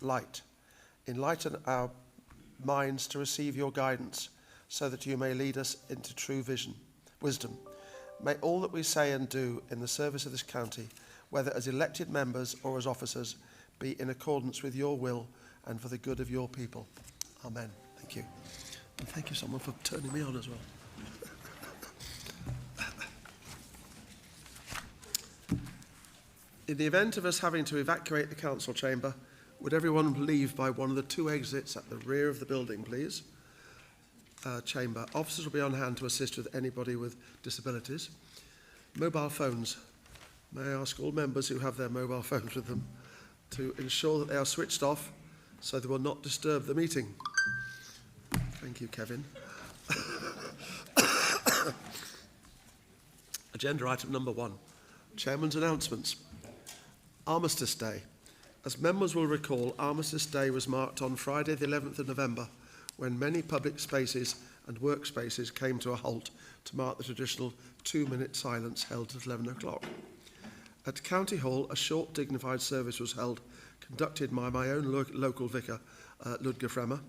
light. Enlighten our minds to receive your guidance, so that you may lead us into true wisdom. May all that we say and do in the service of this county, whether as elected members or as officers, be in accordance with your will and for the good of your people. Amen. Thank you. And thank you, someone, for turning me on as well. In the event of us having to evacuate the council chamber, would everyone leave by one of the two exits at the rear of the building, please? Chamber. Officers will be on hand to assist with anybody with disabilities. Mobile phones. May I ask all members who have their mobile phones with them to ensure that they are switched off so they will not disturb the meeting. Thank you, Kevin. Agenda item number 1. Chairman's announcements. Armistice Day. As members will recall, Armistice Day was marked on Friday the 11th of November, when many public spaces and workspaces came to a halt to mark the traditional 2-minute silence held at 11 o'clock. At County Hall, a short dignified service was held, conducted by my own local vicar, Ludger Fremmer.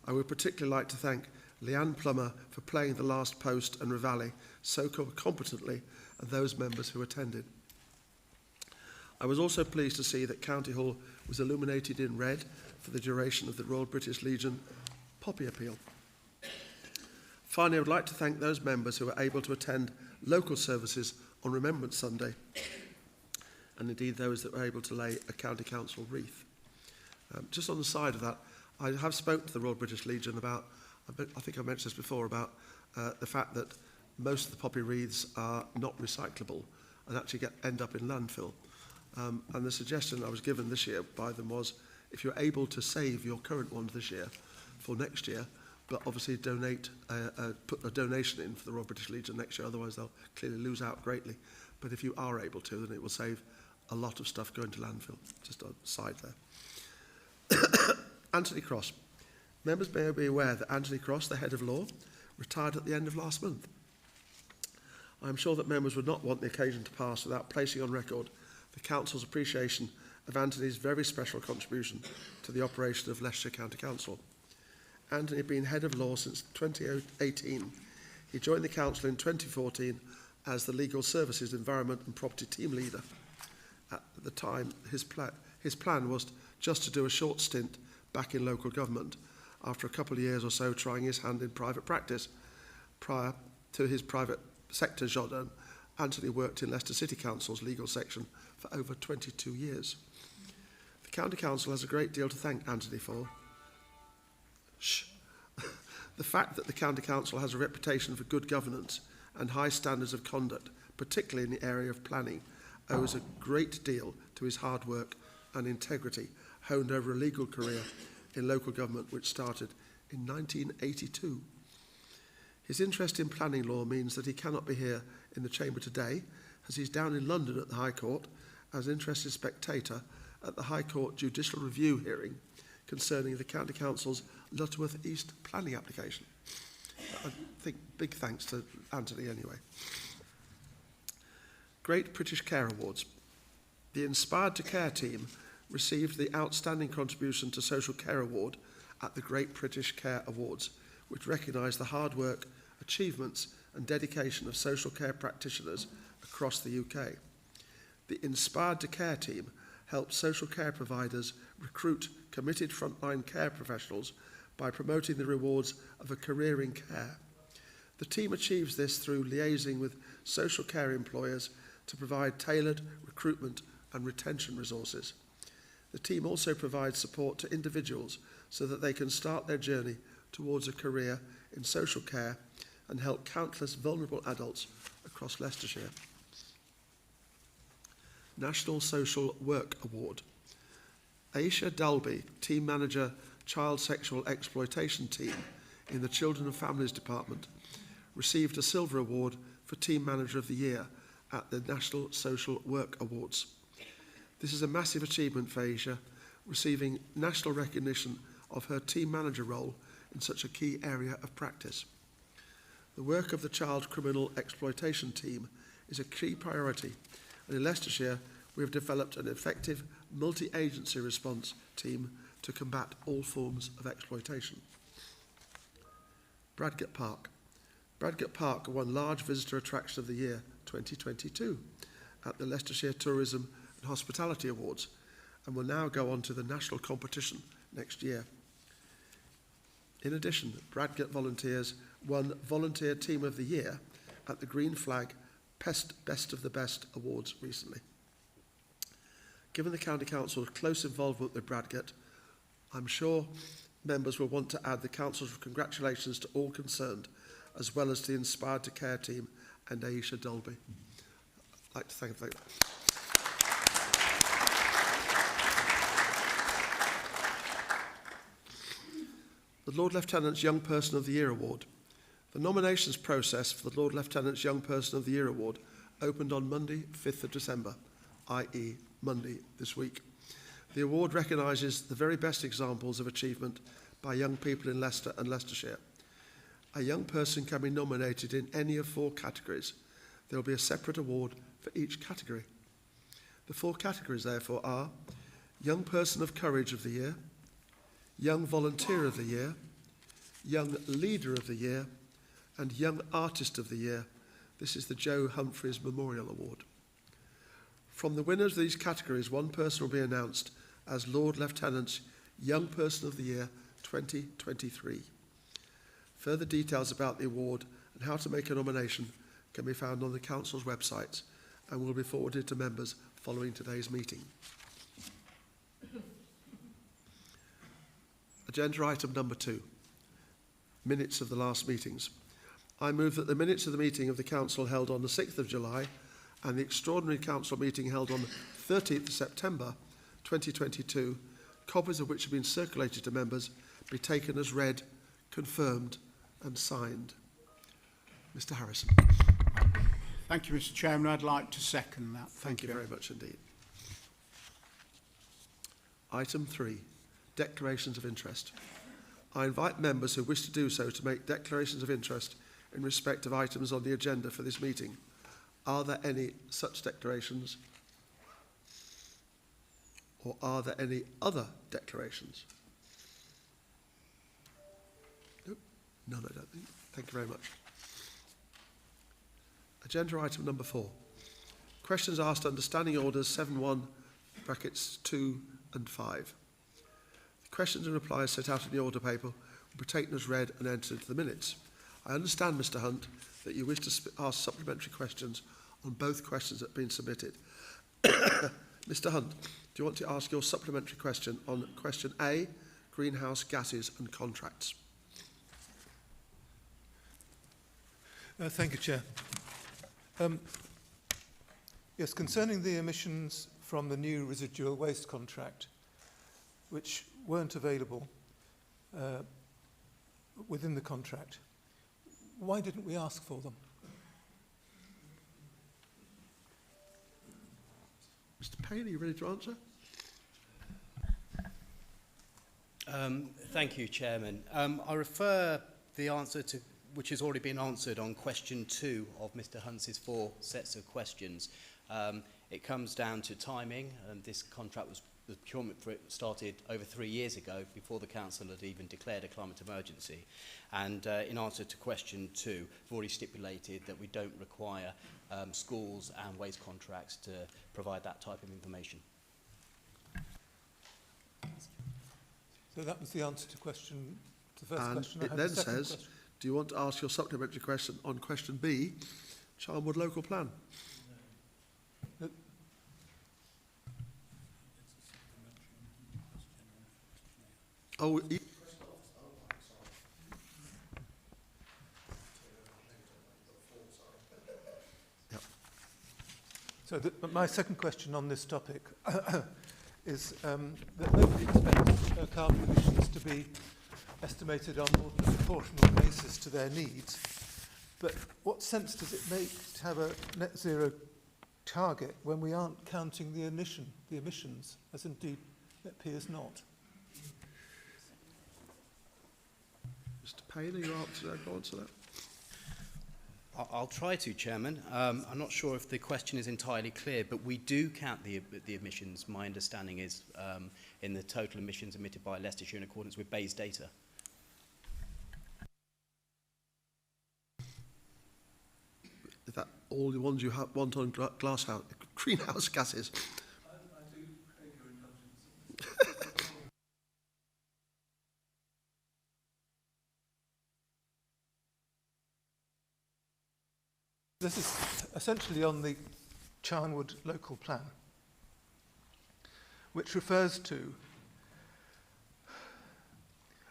I would particularly like to thank Leanne Plummer for playing the last post and reveille so competently, and those members who attended. I was also pleased to see that County Hall was illuminated in red for the duration of the Royal British Legion Poppy Appeal. Finally, I would like to thank those members who were able to attend local services on Remembrance Sunday, and indeed those that were able to lay a County Council wreath. Just on the side of that, I have spoken to the Royal British Legion about, I think I mentioned this before, about the fact that most of the poppy wreaths are not recyclable and actually end up in landfill. And the suggestion I was given this year by them was, if you're able to save your current ones this year for next year, but obviously put a donation in for the Royal British Legion next year, otherwise they'll clearly lose out greatly. But if you are able to, then it will save a lot of stuff going to landfill. Just a side there. Anthony Cross. Members may be aware that Anthony Cross, the head of law, retired at the end of last month. I am sure that members would not want the occasion to pass without placing on record the Council's appreciation of Anthony's very special contribution to the operation of Leicestershire County Council. Anthony had been head of law since 2018. He joined the Council in 2014 as the Legal Services, Environment and Property Team Leader. At the time, his plan was just to do a short stint back in local government after a couple of years or so trying his hand in private practice. Prior to his private sector job, Anthony worked in Leicester City Council's legal section for over 22 years. The County Council has a great deal to thank Anthony for. The fact that the County Council has a reputation for good governance and high standards of conduct, particularly in the area of planning, owes a great deal to his hard work and integrity, honed over a legal career in local government which started in 1982. His interest in planning law means that he cannot be here in the Chamber today, as he's down in London at the High Court as an interested spectator at the High Court Judicial Review hearing concerning the County Council's Lutterworth East planning application. I think big thanks to Anthony anyway. Great British Care Awards. The Inspired to Care team received the Outstanding Contribution to Social Care Award at the Great British Care Awards, which recognise the hard work, achievements and dedication of social care practitioners across the UK. The Inspired to Care team helps social care providers recruit committed frontline care professionals by promoting the rewards of a career in care. The team achieves this through liaising with social care employers to provide tailored recruitment and retention resources. The team also provides support to individuals so that they can start their journey towards a career in social care and help countless vulnerable adults across Leicestershire. National Social Work Award. Aisha Dalby, Team Manager, Child Sexual Exploitation Team in the Children and Families Department, received a Silver Award for Team Manager of the Year at the National Social Work Awards. This is a massive achievement for Aisha, receiving national recognition of her team manager role in such a key area of practice. The work of the Child Criminal Exploitation Team is a key priority, and in Leicestershire we have developed an effective multi-agency response team to combat all forms of exploitation. Bradgate Park. Bradgate Park won Large Visitor Attraction of the Year 2022 at the Leicestershire Tourism and Hospitality Awards and will now go on to the national competition next year. In addition, Bradgate volunteers won Volunteer Team of the Year at the Green Flag Best of the Best Awards recently. Given the County Council's close involvement with Bradgate, I'm sure members will want to add the Council's congratulations to all concerned, as well as to the Inspired to Care team and Aisha Dolby. I'd like to thank them. The Lord Lieutenant's Young Person of the Year Award. The nominations process for the Lord Lieutenant's Young Person of the Year Award opened on Monday, 5th of December, i.e. Monday this week. The award recognises the very best examples of achievement by young people in Leicester and Leicestershire. A young person can be nominated in any of 4 categories. There will be a separate award for each category. The 4 categories, therefore, are Young Person of Courage of the Year, Young Volunteer of the Year, Young Leader of the Year, and Young Artist of the Year. This is the Joe Humphreys Memorial Award. From the winners of these categories, one person will be announced as Lord Lieutenant's Young Person of the Year 2023. Further details about the award and how to make a nomination can be found on the Council's website and will be forwarded to members following today's meeting. Agenda item number 2, minutes of the last meetings. I move that the minutes of the meeting of the Council held on the 6th of July and the extraordinary Council meeting held on 13th of September 2022, copies of which have been circulated to members, be taken as read, confirmed and signed. Mr. Harrison. Thank you, Mr. Chairman. I'd like to second that. Thank you very much indeed. Item 3, declarations of interest. I invite members who wish to do so to make declarations of interest in respect of items on the agenda for this meeting. Are there any such declarations? Or are there any other declarations? Nope. None, I don't think. Thank you very much. Agenda item number 4. Questions asked under Standing Orders 7.1 brackets 2 and 5. The questions and replies set out in the order paper will be taken as read and entered into the minutes. I understand, Mr. Hunt, that you wish to ask supplementary questions on both questions that have been submitted. Mr. Hunt, do you want to ask your supplementary question on question A, greenhouse gases and contracts? Thank you, Chair. Yes, concerning the emissions from the new residual waste contract, which weren't available within the contract, why didn't we ask for them? Mr. Payne, are you ready to answer? Thank you, Chairman. I refer the answer to which has already been answered on question 2 of Mr. Hunt's 4 sets of questions. It comes down to timing, and this contract was, the procurement for it started over 3 years ago, before the Council had even declared a climate emergency. And in answer to question 2, we've already stipulated that we don't require schools and waste contracts to provide that type of information. So that was the answer to question, the first and question. it then says, do you want to ask your supplementary question on question B, Charnwood Local Plan? No. Oh, So my second question on this topic is that nobody expects carbon emissions to be estimated on more than a proportional basis to their needs. But what sense does it make to have a net zero target when we aren't counting the emissions, as indeed it appears not? Mr. Payne, are you answer that? I'll try to, Chairman. I'm not sure if the question is entirely clear, but we do count the emissions, my understanding is, in the total emissions emitted by Leicestershire in accordance with BEIS data. Is that all the ones you want on greenhouse gases? I do crave your indulgence. This is essentially on the Charnwood local plan, which refers to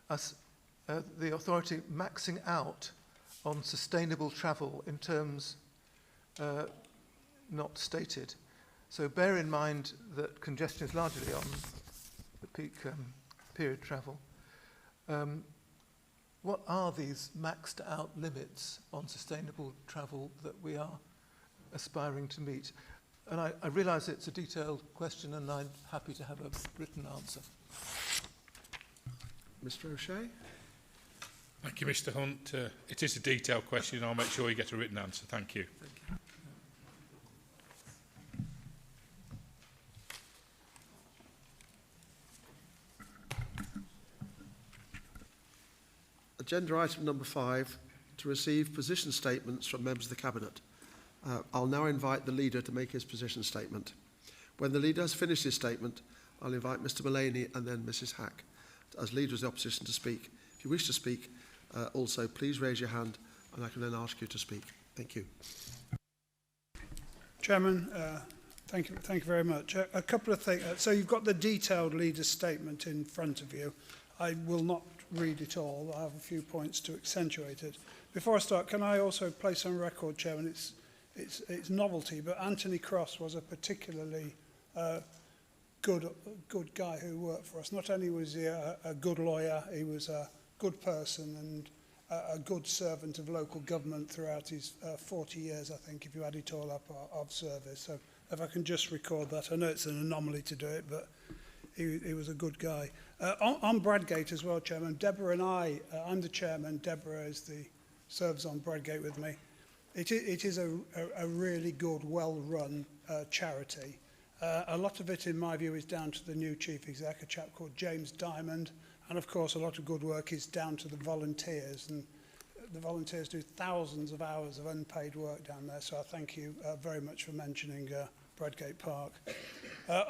us, the authority maxing out on sustainable travel in terms not stated. So bear in mind that congestion is largely on the peak period travel. What are these maxed out limits on sustainable travel that we are aspiring to meet? And I realise it's a detailed question and I'm happy to have a written answer. Mr O'Shea? Thank you, Mr Hunt. It is a detailed question. I'll make sure you get a written answer. Thank you. Agenda item number 5, to receive position statements from members of the Cabinet. I'll now invite the leader to make his position statement. When the leader has finished his statement, I'll invite Mr Mullaney and then Mrs Hack as leader of the opposition to speak. If you wish to speak, also please raise your hand and I can then ask you to speak. Thank you. Chairman, thank you very much. A couple of things. So you've got the detailed leader's statement in front of you. I will not read it all. I have a few points to accentuate it. Before I start, can I also place on record, Chairman, it's novelty, but Anthony Cross was a particularly good guy who worked for us. Not only was he a good lawyer, he was a good person and a good servant of local government throughout his 40 years, I think, if you add it all up, of service. So if I can just record that. I know it's an anomaly to do it, but he was a good guy. On Bradgate as well, Chairman, Deborah and I'm the chairman, Deborah serves on Bradgate with me. It is a really good, well-run charity. A lot of it, in my view, is down to the new chief exec, a chap called James Diamond, and of course a lot of good work is down to the volunteers, and the volunteers do thousands of hours of unpaid work down there, so I thank you very much for mentioning Bradgate Park.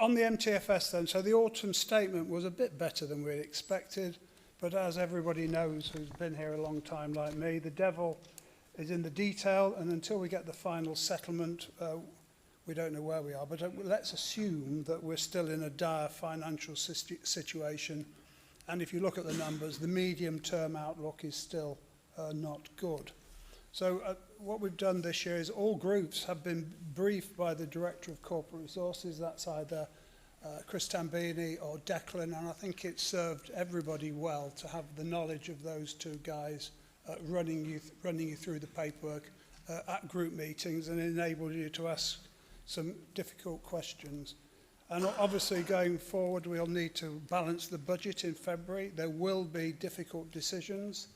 On the MTFS then, so the autumn statement was a bit better than we expected, but as everybody knows who's been here a long time like me, the devil is in the detail, and until we get the final settlement, we don't know where we are. But let's assume that we're still in a dire financial situation, and if you look at the numbers, the medium-term outlook is still not good. So what we've done this year is all groups have been briefed by the Director of Corporate Resources. That's either Chris Tambini or Declan, and I think it served everybody well to have the knowledge of those two guys running you through the paperwork at group meetings and enabled you to ask some difficult questions. And obviously going forward we'll need to balance the budget in February. There will be difficult decisions.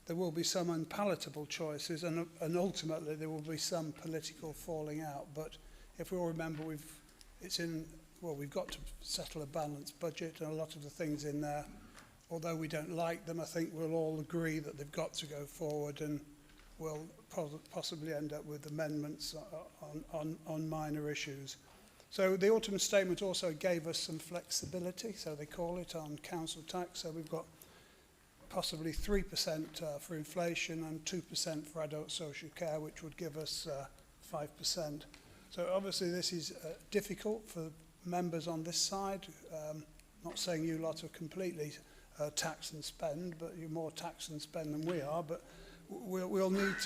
There will be some unpalatable choices and ultimately there will be some political falling out. But if we all remember, we've got to settle a balanced budget, and a lot of the things in there, although we don't like them, I think we'll all agree that they've got to go forward, and we'll possibly end up with amendments on minor issues. So the autumn statement also gave us some flexibility, so they call it, on council tax. So we've got possibly 3% for inflation and 2% for adult social care, which would give us 5%. So obviously this is difficult for members on this side. Not saying you lot are completely tax and spend, but you're more tax and spend than we are. But we'll need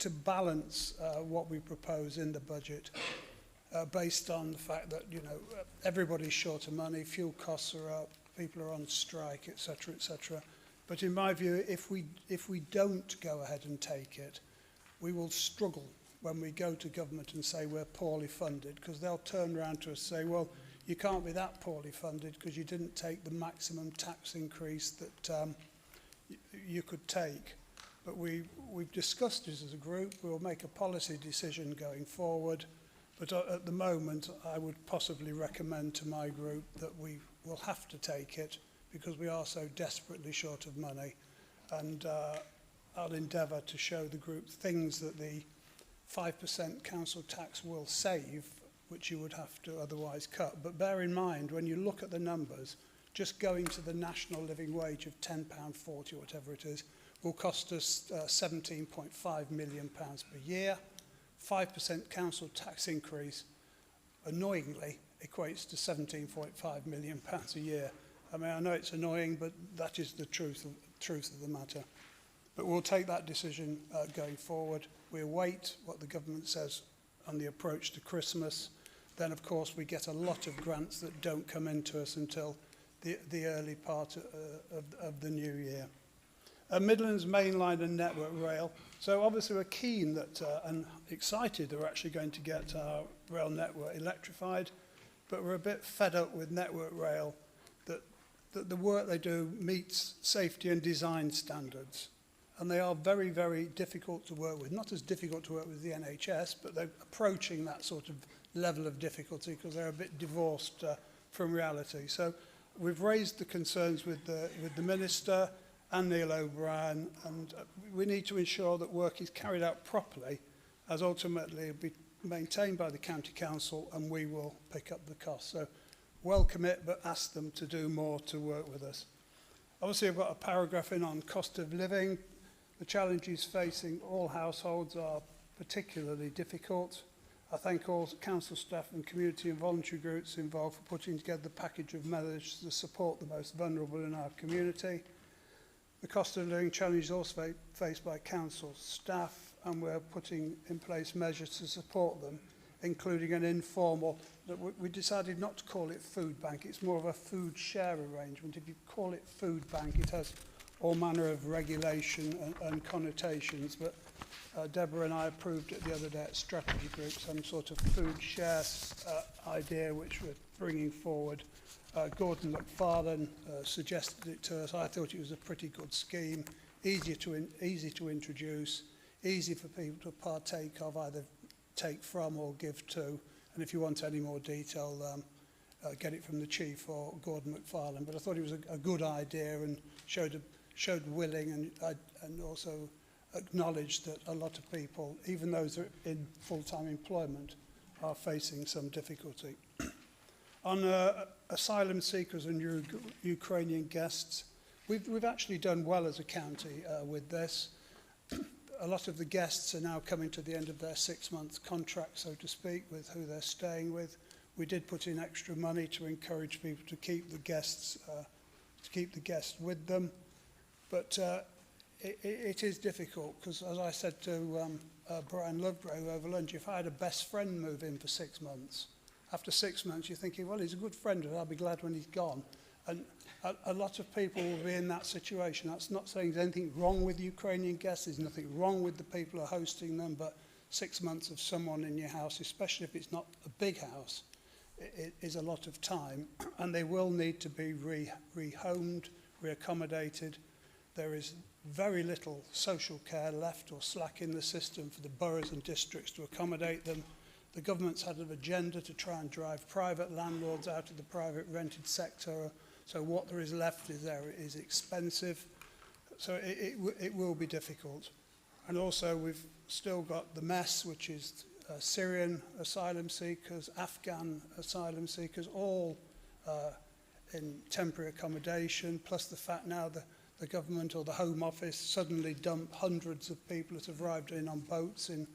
to balance what we propose in the budget based on the fact that everybody's short of money, fuel costs are up, people are on strike, etc., etc. But in my view, if we don't go ahead and take it, we will struggle when we go to government and say we're poorly funded, because they'll turn around to us and say, well, you can't be that poorly funded because you didn't take the maximum tax increase that you could take. But we've discussed this as a group. We'll make a policy decision going forward. But at the moment, I would possibly recommend to my group that we will have to take it because we are so desperately short of money. And I'll endeavour to show the group things that the 5% council tax will save, which you would have to otherwise cut. But bear in mind, when you look at the numbers, just going to the national living wage of £10.40 or whatever it is, will cost us £17.5 million per year. 5% council tax increase, annoyingly, equates to £17.5 million a year. I mean, I know it's annoying, but that is the truth of the matter. But we'll take that decision going forward. We await what the government says on the approach to Christmas. Then, of course, we get a lot of grants that don't come into us until the early part of the new year. Midlands Mainline and Network Rail. So obviously we're keen that and excited that we're actually going to get our rail network electrified, but we're a bit fed up with Network Rail that the work they do meets safety and design standards. And they are very, very difficult to work with. Not as difficult to work with the NHS, but they're approaching that sort of level of difficulty because they're a bit divorced from reality. So we've raised the concerns with the Minister and Neil O'Brien, and we need to ensure that work is carried out properly, as ultimately it'll be maintained by the County Council and we will pick up the cost. So welcome it, but ask them to do more to work with us. Obviously, I've got a paragraph in on cost of living. The challenges facing all households are particularly difficult. I thank all council staff and community and voluntary groups involved for putting together the package of measures to support the most vulnerable in our community. The cost of living challenge is also faced by council staff, and we're putting in place measures to support them, including an informal, we decided not to call it food bank, it's more of a food share arrangement. If you call it food bank, it has all manner of regulation and connotations, but Deborah and I approved it the other day at Strategy Group, some sort of food share idea which we're bringing forward. Gordon McFarlane suggested it to us. I thought it was a pretty good scheme, easy to introduce, easy for people to partake of, either take from or give to. And if you want any more detail, get it from the Chief or Gordon McFarlane. But I thought it was a good idea and showed willing and also acknowledged that a lot of people, even those that are in full-time employment, are facing some difficulty. On asylum seekers and Ukrainian guests, we've actually done well as a county with this. A lot of the guests are now coming to the end of their 6-month contract, so to speak, with who they're staying with. We did put in extra money to encourage people to keep the guests with them. But it is difficult because, as I said to Brian Lovegrove over lunch, if I had a best friend move in for 6 months, after 6 months you're thinking, well, he's a good friend, and I'll be glad when he's gone. And a lot of people will be in that situation. That's not saying there's anything wrong with Ukrainian guests, there's nothing wrong with the people who are hosting them, but 6 months of someone in your house, especially if it's not a big house, it is a lot of time, and they will need to be rehomed, reaccommodated. There is very little social care left or slack in the system for the boroughs and districts to accommodate them. The government's had an agenda to try and drive private landlords out of the private rented sector, so what there is left is expensive. So it will be difficult. And also we've still got the mess, which is Syrian asylum seekers, Afghan asylum seekers, all in temporary accommodation, plus the fact now the government or the Home Office suddenly dump hundreds of people that have arrived in on boats in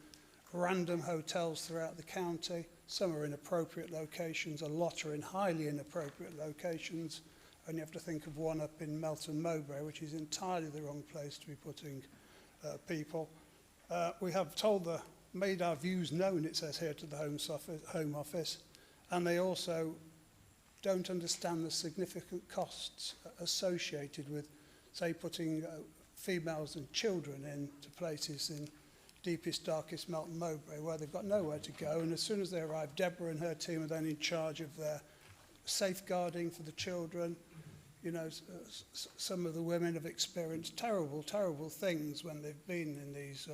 random hotels throughout the county. Some are in appropriate locations, a lot are in highly inappropriate locations, and you have to think of one up in Melton Mowbray, which is entirely the wrong place to be putting people. We have made our views known, it says here, to the Home Office, and they also don't understand the significant costs associated with, say, putting females and children into places in deepest, darkest Melton Mowbray, where they've got nowhere to go. And as soon as they arrive, Deborah and her team are then in charge of their safeguarding for the children, You know, some of the women have experienced terrible, terrible things when they've been in these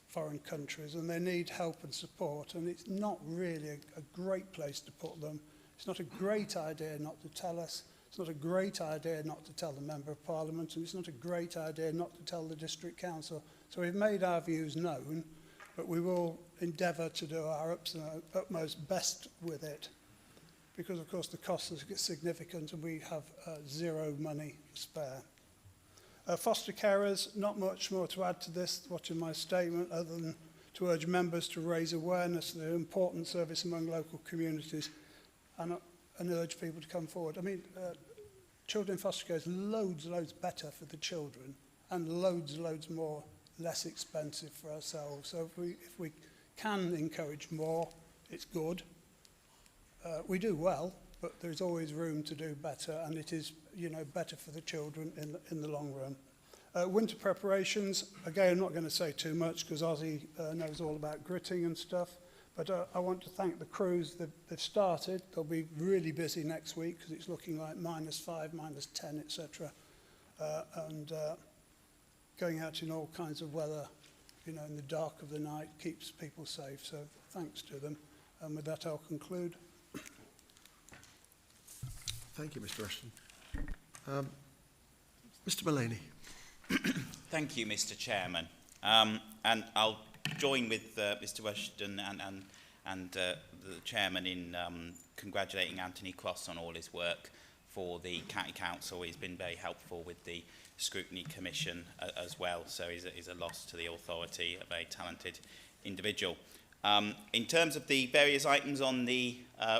foreign countries, and they need help and support, and it's not really a great place to put them. It's not a great idea not to tell us. It's not a great idea not to tell the Member of Parliament, and it's not a great idea not to tell the District Council. So we've made our views known, but we will endeavour to do our utmost best with it, because of course the costs are significant and we have zero money to spare. Foster carers, not much more to add to this, what's in my statement, other than to urge members to raise awareness of the important service among local communities and urge people to come forward. I mean, children in foster care is loads better for the children and loads more less expensive for ourselves. So if we can encourage more, it's good. We do well, but there's always room to do better, and it is, you know, better for the children in the long run. Winter preparations, again, I'm not going to say too much because Ozzy knows all about gritting and stuff, but I want to thank the crews that they've started. They'll be really busy next week because it's looking like -5, -10, etc. And going out in all kinds of weather, you know, in the dark of the night keeps people safe. So thanks to them. And with that, I'll conclude. Thank you, Mr. Ashton. Mr. Mullaney. Thank you, Mr. Chairman. And I'll join with Mr. Ashton and the Chairman in congratulating Anthony Cross on all his work for the County Council. He's been very helpful with the Scrutiny Commission as well, so he's a loss to the authority, a very talented individual. In terms of the various items on the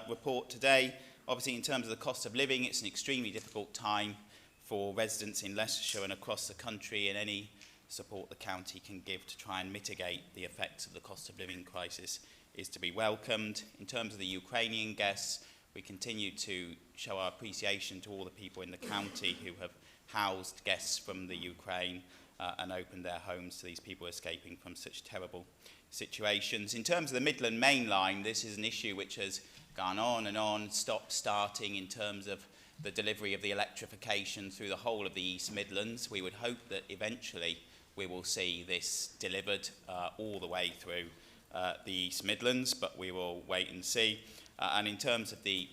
report today, obviously in terms of the cost of living, it's an extremely difficult time for residents in Leicestershire and across the country, and any support the county can give to try and mitigate the effects of the cost of living crisis is to be welcomed. In terms of the Ukrainian guests, we continue to show our appreciation to all the people in the county who have housed guests from the Ukraine and opened their homes to these people escaping from such terrible situations. In terms of the Midland Main Line, this is an issue which has gone on and on, starting in terms of the delivery of the electrification through the whole of the East Midlands. We would hope that eventually we will see this delivered all the way through the East Midlands, but we will wait and see. And in terms of the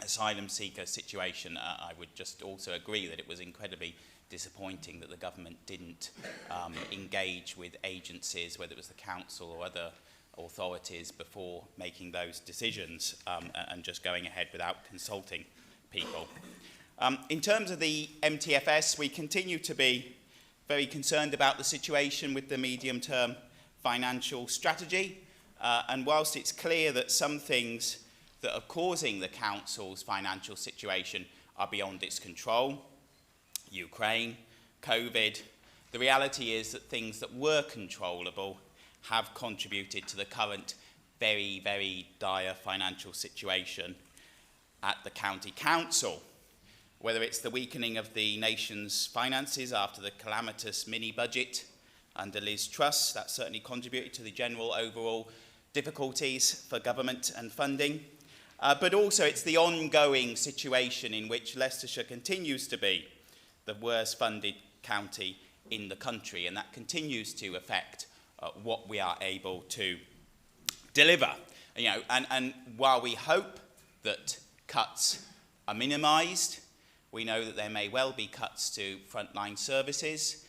asylum seeker situation, I would just also agree that it was incredibly disappointing that the government didn't engage with agencies, whether it was the council or other authorities, before making those decisions and just going ahead without consulting people. In terms of the MTFS, we continue to be very concerned about the situation with the medium-term financial strategy. And whilst it's clear that some things that are causing the council's financial situation are beyond its control, Ukraine, COVID, the reality is that things that were controllable have contributed to the current very, very dire financial situation at the county council. Whether it's the weakening of the nation's finances after the calamitous mini-budget under Liz Truss, that certainly contributed to the general overall difficulties for government and funding. But also it's the ongoing situation in which Leicestershire continues to be the worst funded county in the country, and that continues to affect what we are able to deliver. You know, and while we hope that cuts are minimised, we know that there may well be cuts to frontline services.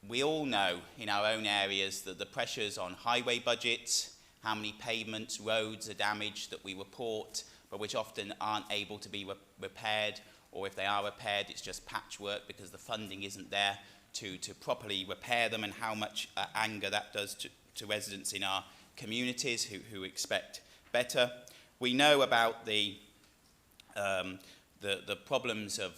We all know in our own areas that the pressures on highway budgets, how many pavements, roads are damaged that we report, but which often aren't able to be repaired, or if they are repaired, it's just patchwork because the funding isn't there to properly repair them, and how much anger that does to residents in our communities who expect better. We know about the problems of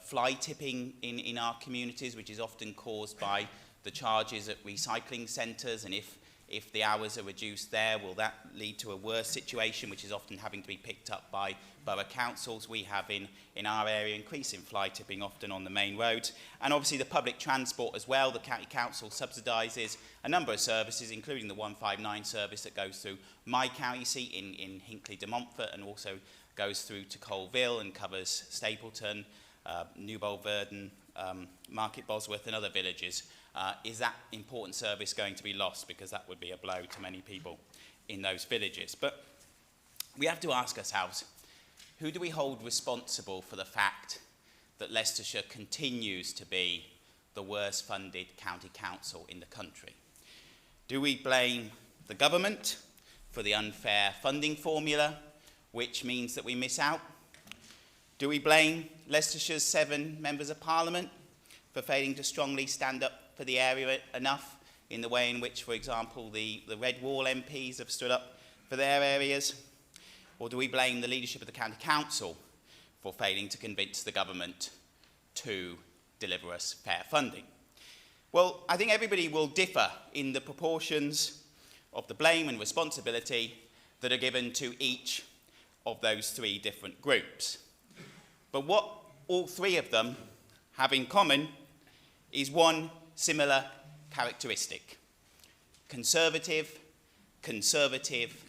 fly tipping in our communities, which is often caused by the charges at recycling centres, and if the hours are reduced there, will that lead to a worse situation, which is often having to be picked up by borough councils? We have in our area increasing fly tipping often on the main roads. And obviously the public transport as well. The county council subsidises a number of services, including the 159 service that goes through my county seat in Hinckley de Montfort, and also goes through to Colville and covers Stapleton. Newbold, Verdon, Market Bosworth and other villages, is that important service going to be lost? Because that would be a blow to many people in those villages. But we have to ask ourselves, who do we hold responsible for the fact that Leicestershire continues to be the worst funded county council in the country? Do we blame the government for the unfair funding formula, which means that we miss out? Do we blame Leicestershire's 7 members of Parliament for failing to strongly stand up for the area enough in the way in which, for example, the Red Wall MPs have stood up for their areas? Or do we blame the leadership of the County Council for failing to convince the government to deliver us fair funding? Well, I think everybody will differ in the proportions of the blame and responsibility that are given to each of those 3 different groups. But what all 3 of them have in common is one similar characteristic: conservative, conservative,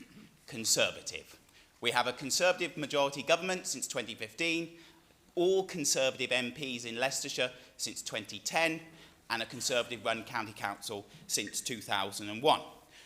conservative. We have a Conservative majority government since 2015, all Conservative MPs in Leicestershire since 2010, and a Conservative-run county council since 2001.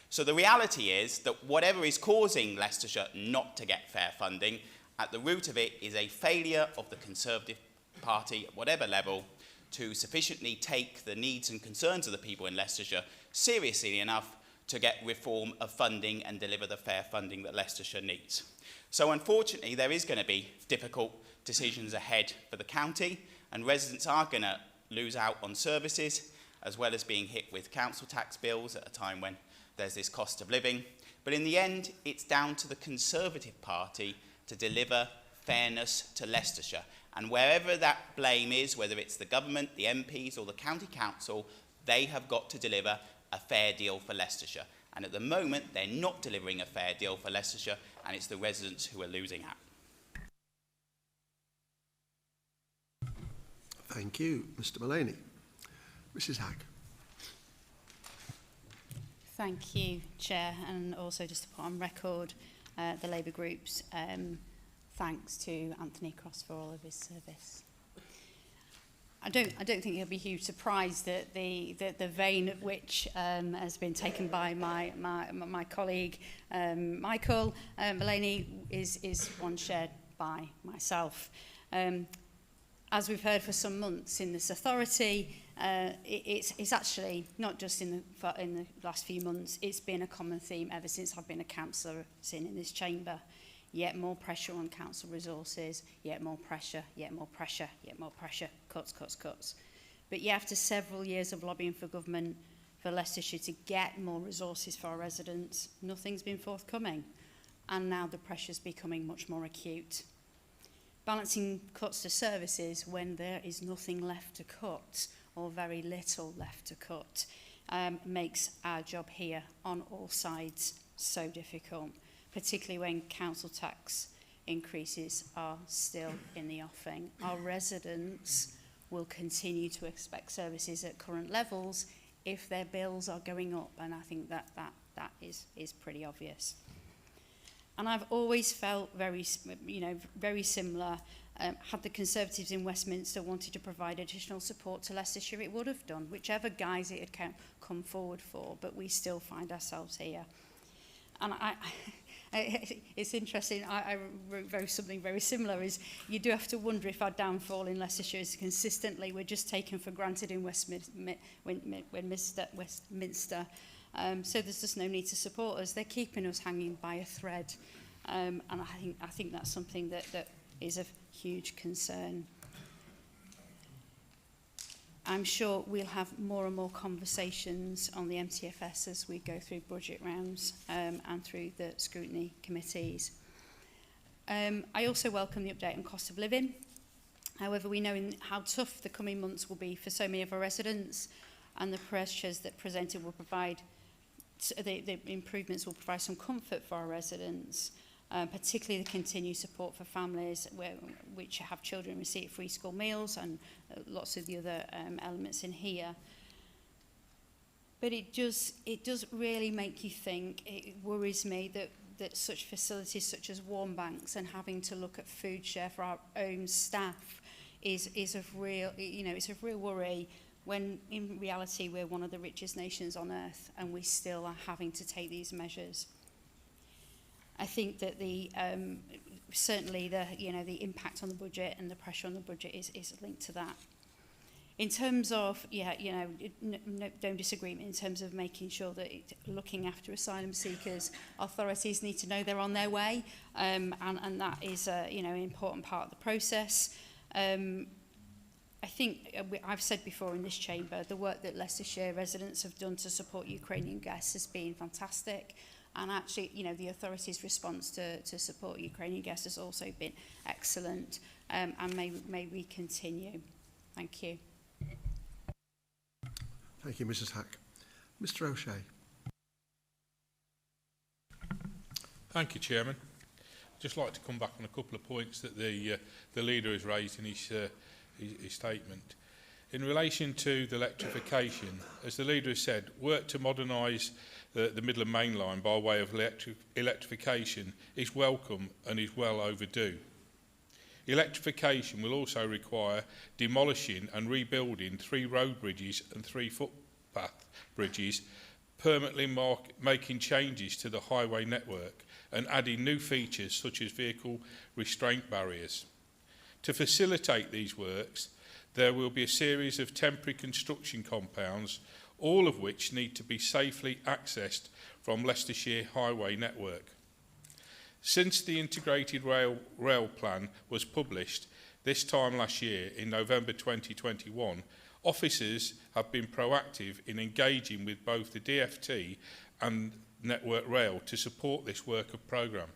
So the reality is that whatever is causing Leicestershire not to get fair funding, at the root of it is a failure of the Conservative Party, at whatever level, to sufficiently take the needs and concerns of the people in Leicestershire seriously enough to get reform of funding and deliver the fair funding that Leicestershire needs. So unfortunately, there is going to be difficult decisions ahead for the county, and residents are going to lose out on services, as well as being hit with council tax bills at a time when there's this cost of living. But in the end, it's down to the Conservative Party to deliver fairness to Leicestershire. And wherever that blame is, whether it's the government, the MPs or the county council, they have got to deliver a fair deal for Leicestershire. And at the moment, they're not delivering a fair deal for Leicestershire, and it's the residents who are losing out. Thank you, Mr Mullaney. Mrs Hagg. Thank you, Chair, and also just to put on record the Labour Group's thanks to Anthony Cross for all of his service. I don't think it'll be a huge surprise that the vein at which has been taken by my colleague Michael Mullaney is one shared by myself. As we've heard for some months in this authority, it's actually not just in the last few months, it's been a common theme ever since I've been a councillor sitting in this chamber. Yet more pressure on council resources, yet more pressure, yet more pressure, yet more pressure, cuts, cuts, cuts. But yet after several years of lobbying for government for Leicestershire to get more resources for our residents, nothing's been forthcoming. And now the pressure's becoming much more acute. Balancing cuts to services when there is nothing left to cut, or very little left to cut, makes our job here on all sides so difficult, particularly when council tax increases are still in the offing. Our residents will continue to expect services at current levels if their bills are going up, and I think that is pretty obvious. And I've always felt very similar. Had the Conservatives in Westminster wanted to provide additional support to Leicestershire, it would have done, whichever guise it had come forward for, but we still find ourselves here. And it's interesting, I wrote something very similar, is you do have to wonder if our downfall in Leicestershire is consistently, we're just taken for granted in Westminster. So there's just no need to support us. They're keeping us hanging by a thread. And I think that's something that is of huge concern. I'm sure we'll have more and more conversations on the MTFS as we go through budget rounds and through the scrutiny committees. I also welcome the update on cost of living. However, we know how tough the coming months will be for so many of our residents, and the pressures that presented will provide, the improvements will provide some comfort for our residents, particularly the continued support for families which have children receive free school meals and lots of the other elements in here. But it does really make you think. It worries me that such facilities such as warm banks and having to look at food share for our own staff is of real, it's of real worry when in reality we're one of the richest nations on earth and we still are having to take these measures. I think that certainly the impact on the budget and the pressure on the budget is linked to that. In terms of, don't disagree in terms of making sure that looking after asylum seekers, authorities need to know they're on their way, and that is an important part of the process. I think I've said before in this chamber, the work that Leicestershire residents have done to support Ukrainian guests has been fantastic. And actually, the authorities' response to support Ukrainian guests has also been excellent, and may we continue. Thank you. Thank you, Mrs. Hack. Mr. O'Shea. Thank you, Chairman. I'd just like to come back on a couple of points that the leader has raised in his statement. In relation to the electrification, as the leader has said, work to modernise the Midland Main Line by way of electrification is welcome and is well overdue. Electrification will also require demolishing and rebuilding 3 road bridges and 3 footpath bridges, permanently making changes to the highway network and adding new features such as vehicle restraint barriers. To facilitate these works, there will be a series of temporary construction compounds, all of which need to be safely accessed from Leicestershire highway network. Since the Integrated Rail Plan was published this time last year in November 2021, officers have been proactive in engaging with both the DFT and Network Rail to support this work of programme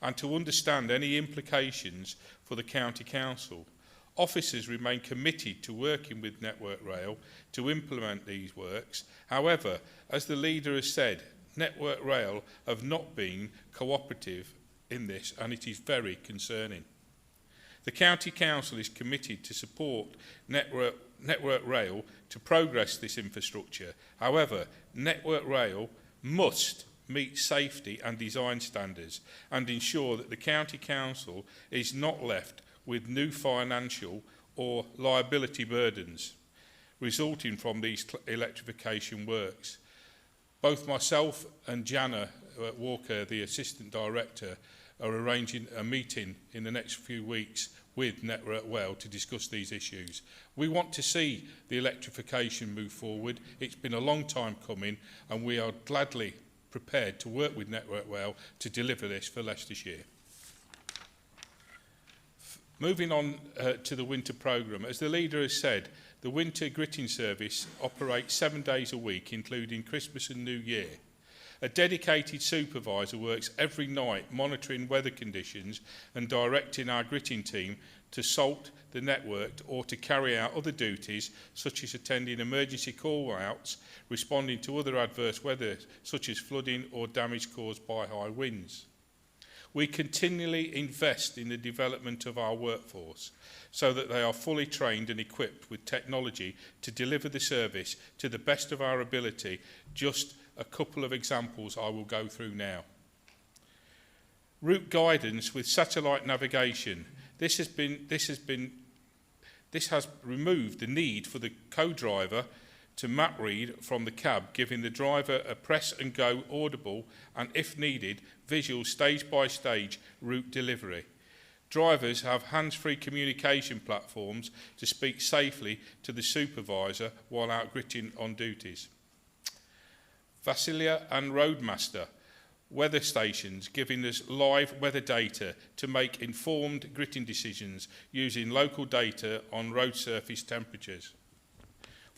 and to understand any implications for the County Council. Officers remain committed to working with Network Rail to implement these works. However, as the leader has said, Network Rail have not been cooperative in this, and it is very concerning. The County Council is committed to support Network Rail to progress this infrastructure. However, Network Rail must meet safety and design standards and ensure that the County Council is not left with new financial or liability burdens resulting from these electrification works. Both myself and Jana Walker, the Assistant Director, are arranging a meeting in the next few weeks with Network Rail to discuss these issues. We want to see the electrification move forward. It's been a long time coming, and we are gladly prepared to work with Network Rail to deliver this for Leicestershire. Moving on to the winter programme, as the leader has said, the winter gritting service operates 7 days a week, including Christmas and New Year. A dedicated supervisor works every night monitoring weather conditions and directing our gritting team to salt the network or to carry out other duties such as attending emergency call-outs, responding to other adverse weather such as flooding or damage caused by high winds. We continually invest in the development of our workforce so that they are fully trained and equipped with technology to deliver the service to the best of our ability. Just a couple of examples I will go through now. Route guidance with satellite navigation. This has removed the need for the co-driver to map read from the cab, giving the driver a press and go audible and, if needed, visual stage by stage route delivery. Drivers have hands-free communication platforms to speak safely to the supervisor while out gritting on duties. Vasilia and Roadmaster weather stations giving us live weather data to make informed gritting decisions using local data on road surface temperatures.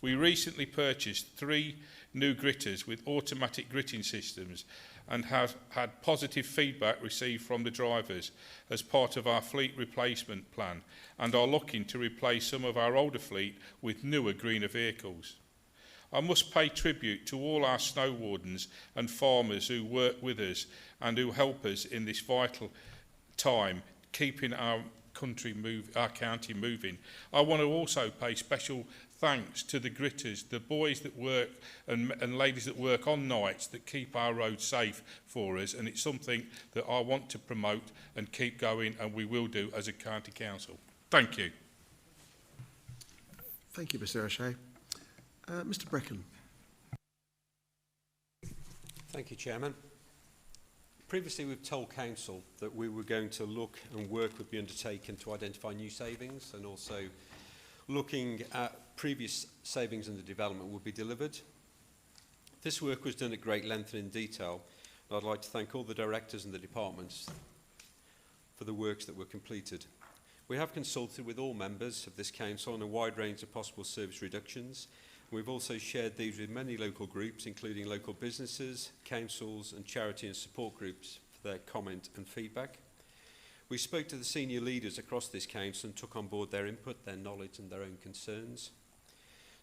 We recently purchased 3 new gritters with automatic gritting systems and have had positive feedback received from the drivers as part of our fleet replacement plan and are looking to replace some of our older fleet with newer, greener vehicles. I must pay tribute to all our snow wardens and farmers who work with us and who help us in this vital time, keeping our county moving. I want to also pay special thanks to the gritters, the boys that work and ladies that work on nights that keep our roads safe for us, and it's something that I want to promote and keep going, and we will do as a county council. Thank you. Thank you, Mr O'Shea. Mr Brecon. Thank you, Chairman. Previously, we've told Council that we were going to look and work would be undertaken to identify new savings, and also looking at previous savings and the development would be delivered. This work was done at great length and in detail, and I'd like to thank all the directors and the departments for the works that were completed. We have consulted with all members of this Council on a wide range of possible service reductions. We've also shared these with many local groups, including local businesses, councils and charity and support groups for their comment and feedback. We spoke to the senior leaders across this council and took on board their input, their knowledge and their own concerns.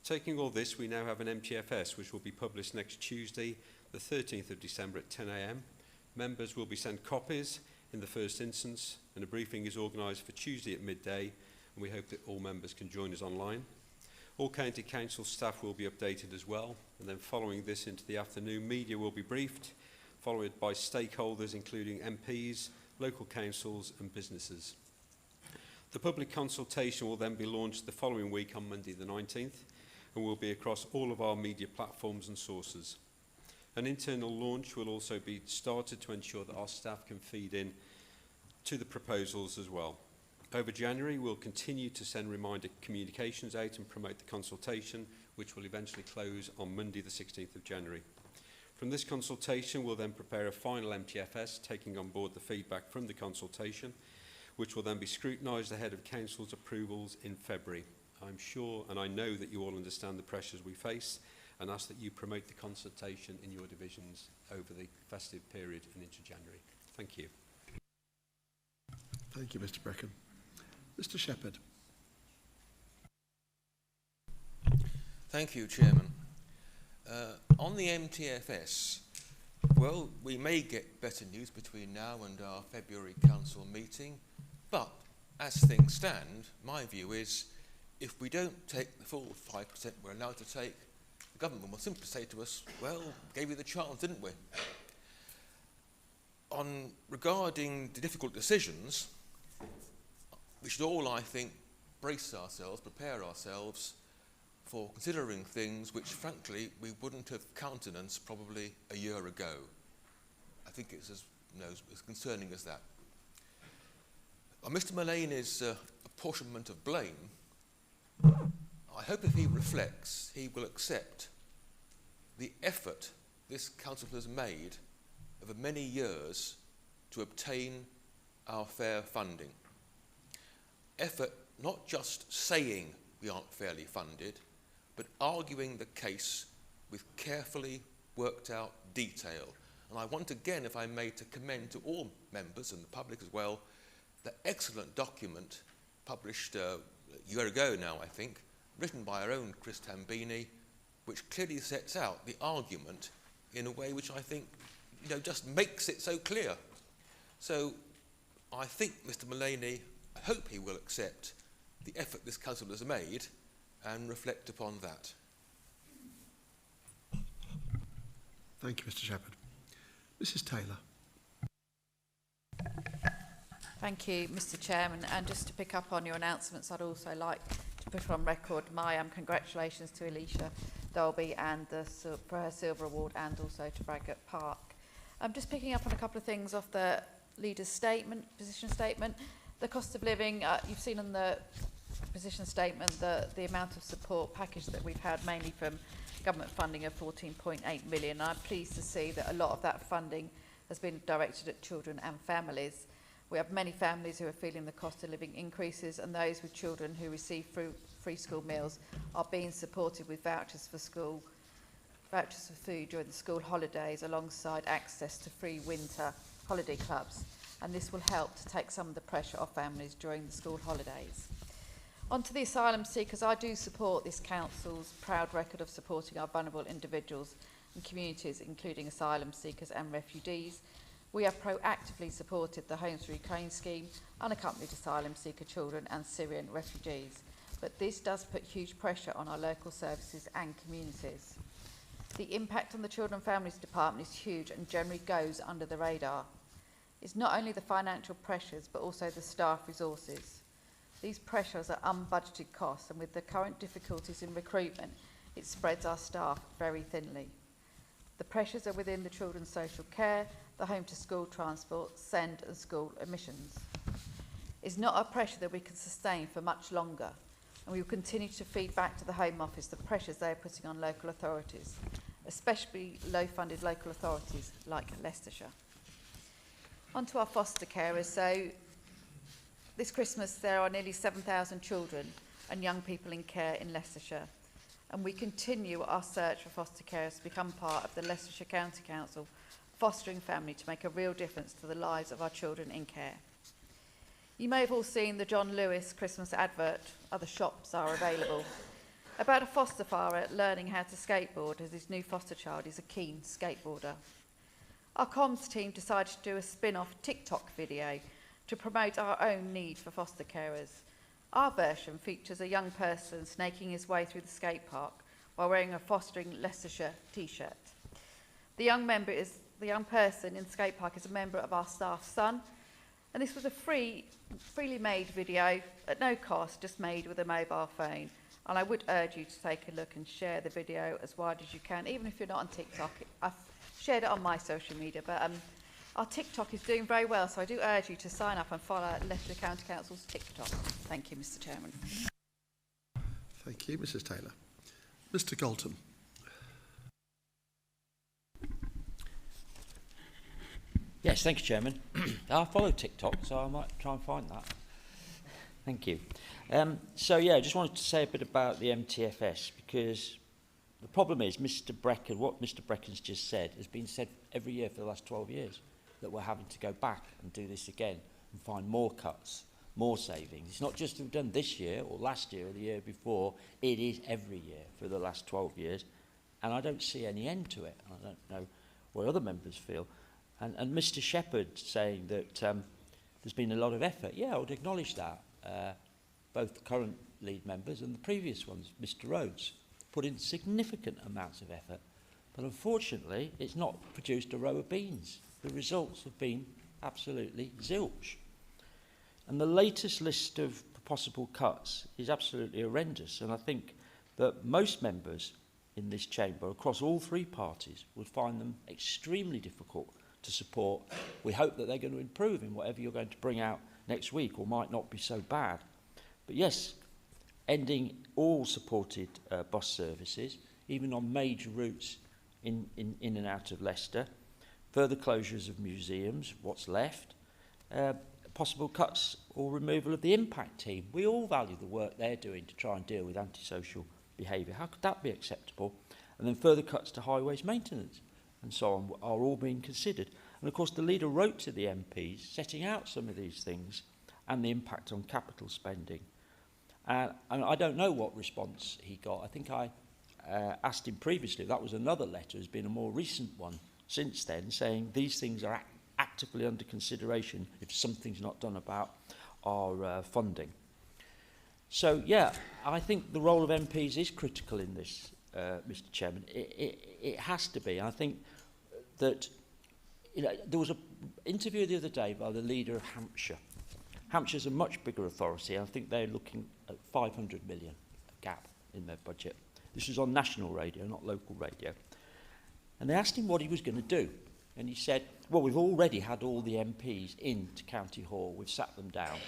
Taking all this, we now have an MTFS which will be published next Tuesday, the 13th of December at 10 a.m. Members will be sent copies in the first instance, and a briefing is organised for Tuesday at midday, and we hope that all members can join us online. All County Council staff will be updated as well, and then following this into the afternoon, media will be briefed, followed by stakeholders including MPs, local councils and businesses. The public consultation will then be launched the following week on Monday the 19th, and will be across all of our media platforms and sources. An internal launch will also be started to ensure that our staff can feed in to the proposals as well. Over January, we'll continue to send reminder communications out and promote the consultation, which will eventually close on Monday the 16th of January. From this consultation, we'll then prepare a final MTFS, taking on board the feedback from the consultation, which will then be scrutinised ahead of Council's approvals in February. I'm sure and I know that you all understand the pressures we face, and ask that you promote the consultation in your divisions over the festive period and into January. Thank you. Thank you, Mr Brecon. Mr Shepherd. Thank you, Chairman. On the MTFS, well, we may get better news between now and our February Council meeting, but as things stand, my view is if we don't take the full 5% we're allowed to take, the government will simply say to us, well, gave you the chance, didn't we? Regarding the difficult decisions, we should all, I think, brace ourselves, prepare ourselves for considering things which, frankly, we wouldn't have countenanced probably a year ago. I think it's as concerning as that. On Mr Mullaney's apportionment of blame, I hope if he reflects, he will accept the effort this council has made over many years to obtain our fair funding. Effort not just saying we aren't fairly funded, but arguing the case with carefully worked out detail. And I want again, if I may, to commend to all members and the public as well, the excellent document published a year ago now, I think, written by our own Chris Tambini, which clearly sets out the argument in a way which I think, just makes it so clear. So I think Mr Mullaney, I hope he will accept the effort this council has made and reflect upon that. Thank you, Mr Shepherd. Mrs Taylor. Thank you, Mr Chairman. And just to pick up on your announcements, I'd also like to put on record my congratulations to Alicia Dolby and for her Silver Award, and also to Braggart Park. I'm just picking up on a couple of things off the leader's statement, position statement. The cost of living, you've seen on the position statement the amount of support package that we've had, mainly from government funding of 14.8 million. I'm pleased to see that a lot of that funding has been directed at children and families. We have many families who are feeling the cost of living increases, and those with children who receive free school meals are being supported with vouchers for food during the school holidays, alongside access to free winter holiday clubs. And this will help to take some of the pressure off families during the school holidays. On to the asylum seekers, I do support this council's proud record of supporting our vulnerable individuals and communities, including asylum seekers and refugees. We have proactively supported the Homes for Ukraine scheme, unaccompanied asylum seeker children and Syrian refugees. But this does put huge pressure on our local services and communities. The impact on the Children and Families Department is huge and generally goes under the radar. It's not only the financial pressures, but also the staff resources. These pressures are unbudgeted costs, and with the current difficulties in recruitment, it spreads our staff very thinly. The pressures are within the children's social care, the home to school transport, SEND and school admissions. It's not a pressure that we can sustain for much longer, and we will continue to feed back to the Home Office the pressures they are putting on local authorities, especially low-funded local authorities like Leicestershire. On to our foster carers. So this Christmas there are nearly 7,000 children and young people in care in Leicestershire, and we continue our search for foster carers to become part of the Leicestershire County Council fostering family to make a real difference to the lives of our children in care. You may have all seen the John Lewis Christmas advert, other shops are available, about a foster father learning how to skateboard as his new foster child is a keen skateboarder. Our comms team decided to do a spin-off TikTok video to promote our own need for foster carers. Our version features a young person snaking his way through the skate park while wearing a Fostering Leicestershire t-shirt. The young person in the skate park is a member of our staff's son, and this was a freely made video at no cost, just made with a mobile phone. And I would urge you to take a look and share the video as wide as you can, even if you're not on TikTok. I've shared it on my social media, but our TikTok is doing very well, so I do urge you to sign up and follow Leicestershire County Council's TikTok. Thank you, Mr. Chairman. Thank you, Mrs Taylor. Mr Galton. Yes, thank you, Chairman. I follow TikTok, so I might try and find that. Thank you. So, yeah, I just wanted to say a bit about the MTFS, because the problem is what Mr Brecken's just said has been said every year for the last 12 years, that we're having to go back and do this again and find more cuts, more savings. It's not just we've done this year or last year or the year before, it is every year for the last 12 years, and I don't see any end to it. I don't know what other members feel. And Mr Shepherd saying that there's been a lot of effort. Yeah, I would acknowledge that. Both the current lead members and the previous ones, Mr Rhodes, put in significant amounts of effort. But unfortunately, it's not produced a row of beans. The results have been absolutely zilch. And the latest list of possible cuts is absolutely horrendous. And I think that most members in this chamber, across all three parties, would find them extremely difficult to support. We hope that they're going to improve in whatever you're going to bring out next week, or might not be so bad. But yes, ending all supported bus services, even on major routes in and out of Leicester, further closures of museums, what's left, possible cuts or removal of the impact team. We all value the work they're doing to try and deal with antisocial behaviour. How could that be acceptable? And then further cuts to highways maintenance and so on are all being considered. And of course the leader wrote to the MPs setting out some of these things and the impact on capital spending. And I don't know what response he got. I think I asked him previously. That was another letter. There's been a more recent one since then saying these things are actively under consideration if something's not done about our funding. So, yeah, I think the role of MPs is critical in this, Mr Chairman. It has to be. I think that there was an interview the other day by the leader of Hampshire. Hampshire's a much bigger authority. I think they're looking at 500 million gap in their budget. This was on national radio, not local radio. And they asked him what he was going to do. And he said, well, we've already had all the MPs into County Hall. We've sat them down.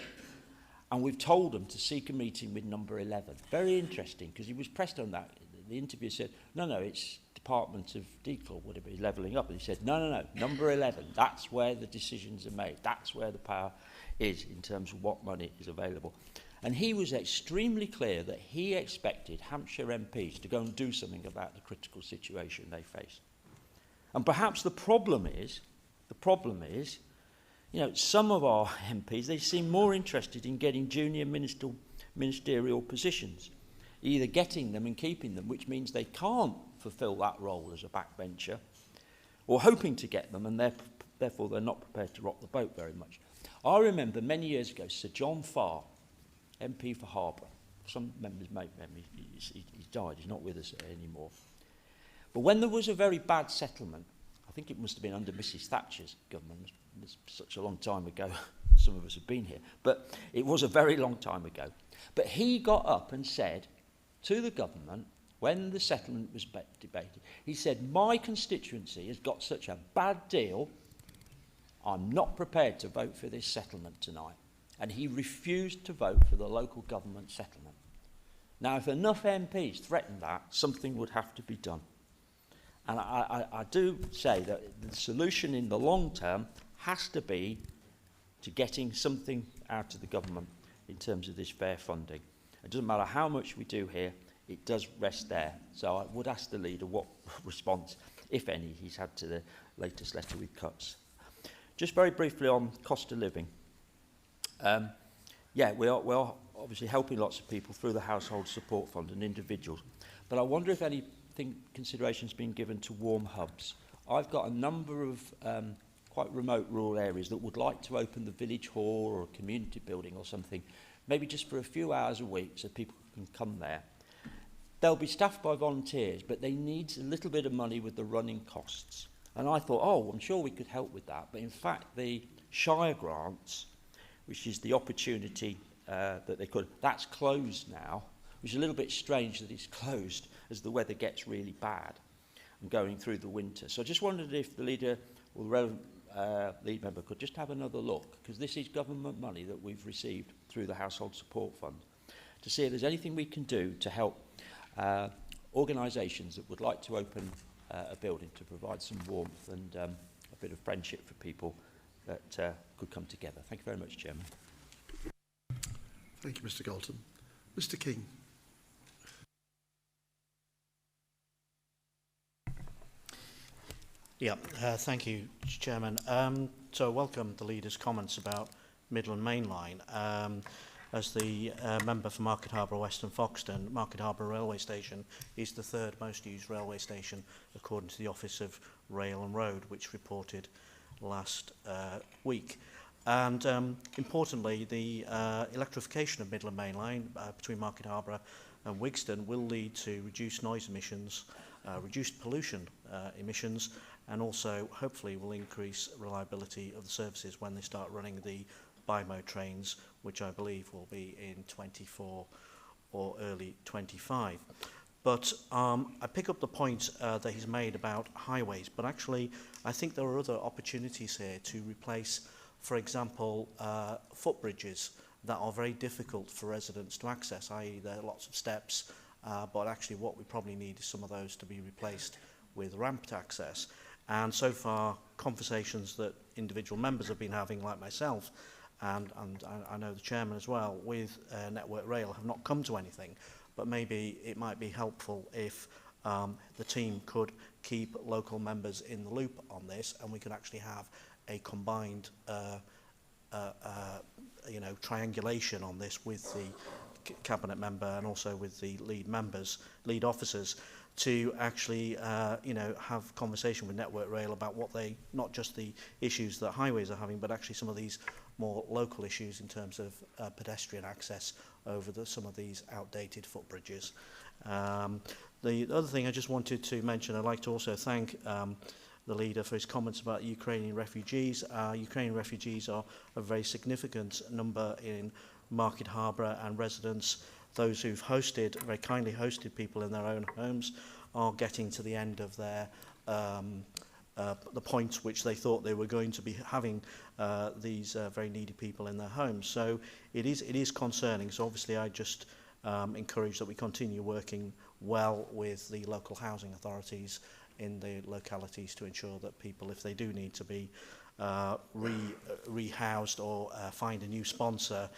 And we've told them to seek a meeting with number 11. Very interesting, because he was pressed on that. The interview said, no, it's Department of Declaw, whatever, is levelling up. And he said, no, number 11. That's where the decisions are made. That's where the power is in terms of what money is available. And he was extremely clear that he expected Hampshire MPs to go and do something about the critical situation they face. And perhaps the problem is, some of our MPs, they seem more interested in getting junior ministerial positions, either getting them and keeping them, which means they can't fulfil that role as a backbencher, or hoping to get them, and therefore they're not prepared to rock the boat very much. I remember many years ago, Sir John Farr, MP for Harborough. Some members may remember, he's died, he's not with us anymore. But when there was a very bad settlement, I think it must have been under Mrs Thatcher's government, it's such a long time ago, some of us have been here, but it was a very long time ago. But he got up and said to the government, when the settlement was debated, he said, my constituency has got such a bad deal, I'm not prepared to vote for this settlement tonight. And he refused to vote for the local government settlement. Now, if enough MPs threatened that, something would have to be done. And I do say that the solution in the long term has to be to getting something out of the government in terms of this fair funding. It doesn't matter how much we do here, it does rest there. So I would ask the leader what response, if any, he's had to the latest letter with cuts. Just very briefly on cost of living. Yeah, we are obviously helping lots of people through the Household Support Fund and individuals. But I wonder if anything consideration's been given to warm hubs. I've got a number of quite remote rural areas that would like to open the village hall or a community building or something, maybe just for a few hours a week so people can come there. They'll be staffed by volunteers, but they need a little bit of money with the running costs. And I thought, oh, I'm sure we could help with that. But in fact, the Shire grants, which is the opportunity that they could, that's closed now, which is a little bit strange that it's closed as the weather gets really bad and going through the winter. So I just wondered if the leader or the relevant lead member could just have another look, because this is government money that we've received through the Household Support Fund, to see if there's anything we can do to help organisations that would like to open a building to provide some warmth and a bit of friendship for people that could come together. Thank you very much, Chairman. Thank you, Mr. Galton. Mr. King. Yeah, thank you, Chairman. So I welcome the leader's comments about Midland Main Line. As the member for Market Harbour West and Foxton, Market Harbour Railway Station is the third most used railway station according to the Office of Rail and Road, which reported last week. And importantly, the electrification of Midland Main Line between Market Harbour and Wigston will lead to reduced noise emissions, reduced pollution emissions, and also hopefully will increase reliability of the services when they start running the BIMO trains, which I believe will be in 24 or early 25. But I pick up the point that he's made about highways, but actually I think there are other opportunities here to replace, for example, footbridges that are very difficult for residents to access, i.e. there are lots of steps, but actually what we probably need is some of those to be replaced with ramped access. And so far, conversations that individual members have been having, like myself, and I know the chairman as well, with Network Rail have not come to anything, but maybe it might be helpful if the team could keep local members in the loop on this, and we could actually have a combined triangulation on this with the cabinet member and also with the lead officers, to actually have conversation with Network Rail about what they, not just the issues that highways are having, but actually some of these more local issues in terms of pedestrian access over some of these outdated footbridges. The other thing I just wanted to mention, I'd like to also thank the leader for his comments about Ukrainian refugees. Ukrainian refugees are a very significant number in Market Harbour, and residents, those who've very kindly hosted people in their own homes, are getting to the end of their the point which they thought they were going to be having these very needy people in their homes. So it is concerning. So obviously I just encourage that we continue working well with the local housing authorities in the localities to ensure that people, if they do need to be rehoused or find a new sponsor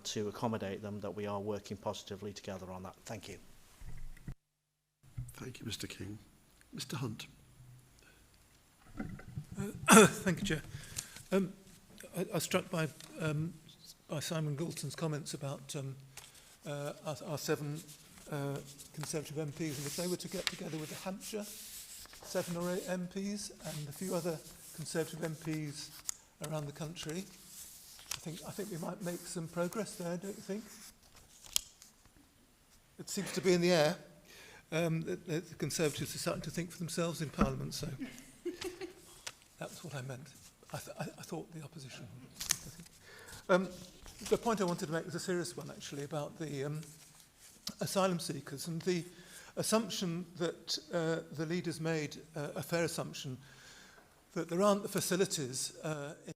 to accommodate them, that we are working positively together on that. Thank you. Thank you, Mr. King. Mr. Hunt. Thank you, Chair. I was struck by Simon Galton's comments about our 7 Conservative MPs, and if they were to get together with the Hampshire 7 or 8 MPs and a few other Conservative MPs around the country, I think we might make some progress there, don't you think? It seems to be in the air. The Conservatives are starting to think for themselves in Parliament, so that was what I meant. I thought the opposition. The point I wanted to make was a serious one, actually, about the asylum seekers and the assumption that the leaders made, a fair assumption, that there aren't the facilities in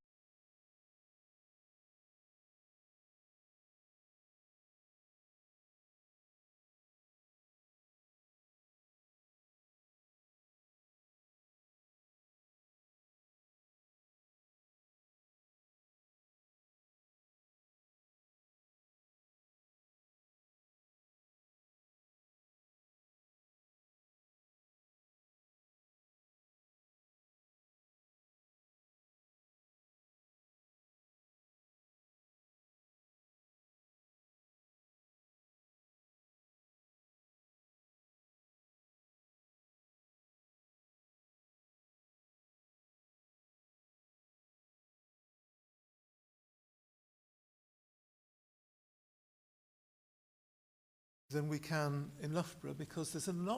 than we can in Loughborough, because there's an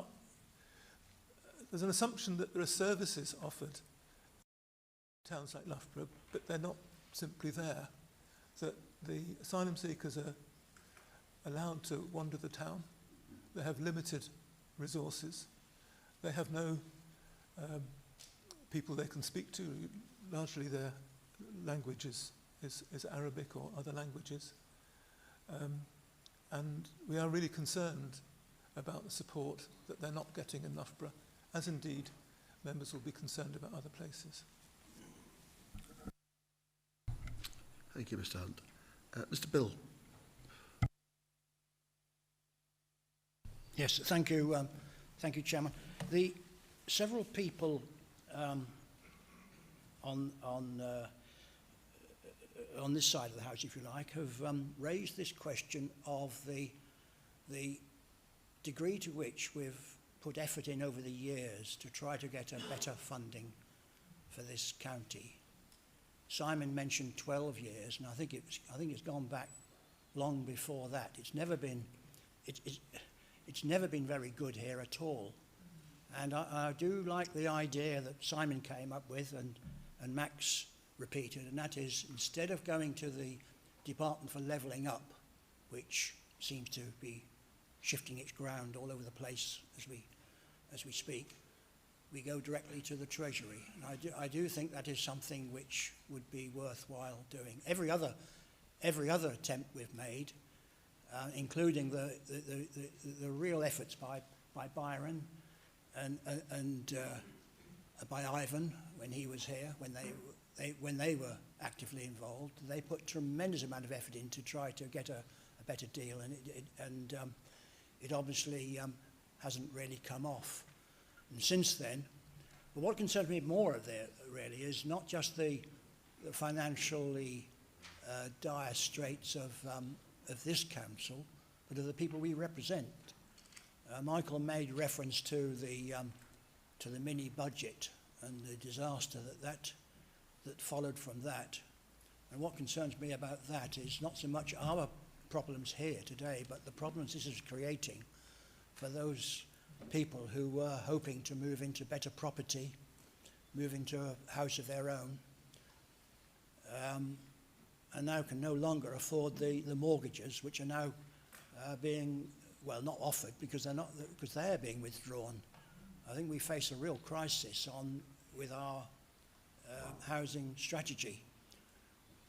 assumption that there are services offered in towns like Loughborough, but they're not simply there, that the asylum seekers are allowed to wander the town, they have limited resources, they have no people they can speak to, largely their language is Arabic or other languages. And we are really concerned about the support that they're not getting in Loughborough, as indeed members will be concerned about other places. Thank you, Mr Hunt. Mr Bill. Yes, thank you, Chairman. The several people on this side of the House, if you like, have raised this question of the degree to which we've put effort in over the years to try to get a better funding for this county. Simon mentioned 12 years, and I think it's gone back long before that. It's never been very good here at all. And I do like the idea that Simon came up with and Max repeated, and that is, instead of going to the Department for Levelling Up, which seems to be shifting its ground all over the place as we speak, we go directly to the Treasury. And I do think that is something which would be worthwhile doing. Every other attempt we've made, including the real efforts by Byron and by Ivan when he was here, when they were actively involved, they put tremendous amount of effort in to try to get a better deal, and it obviously hasn't really come off. And since then, but what concerns me more of there really is not just the financially dire straits of this council, but of the people we represent. Michael made reference to the mini budget and the disaster that followed from that. And what concerns me about that is not so much our problems here today, but the problems this is creating for those people who were hoping to move into better property, move into a house of their own, and now can no longer afford the mortgages, which are now being, well, not offered because they're being withdrawn. I think we face a real crisis with our housing strategy,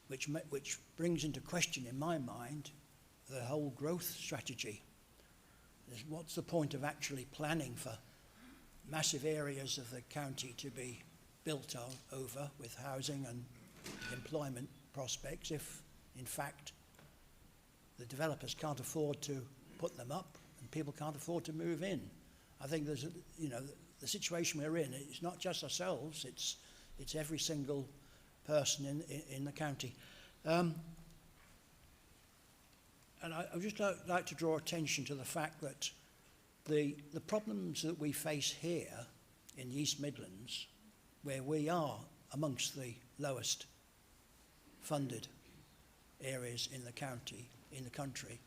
which brings into question, in my mind, the whole growth strategy. What's the point of actually planning for massive areas of the county to be built over with housing and employment prospects if, in fact, the developers can't afford to put them up and people can't afford to move in? I think there's, the situation we're in, it's not just ourselves, it's every single person in the county. And I would just like to draw attention to the fact that the problems that we face here in the East Midlands, where we are amongst the lowest funded areas in the country,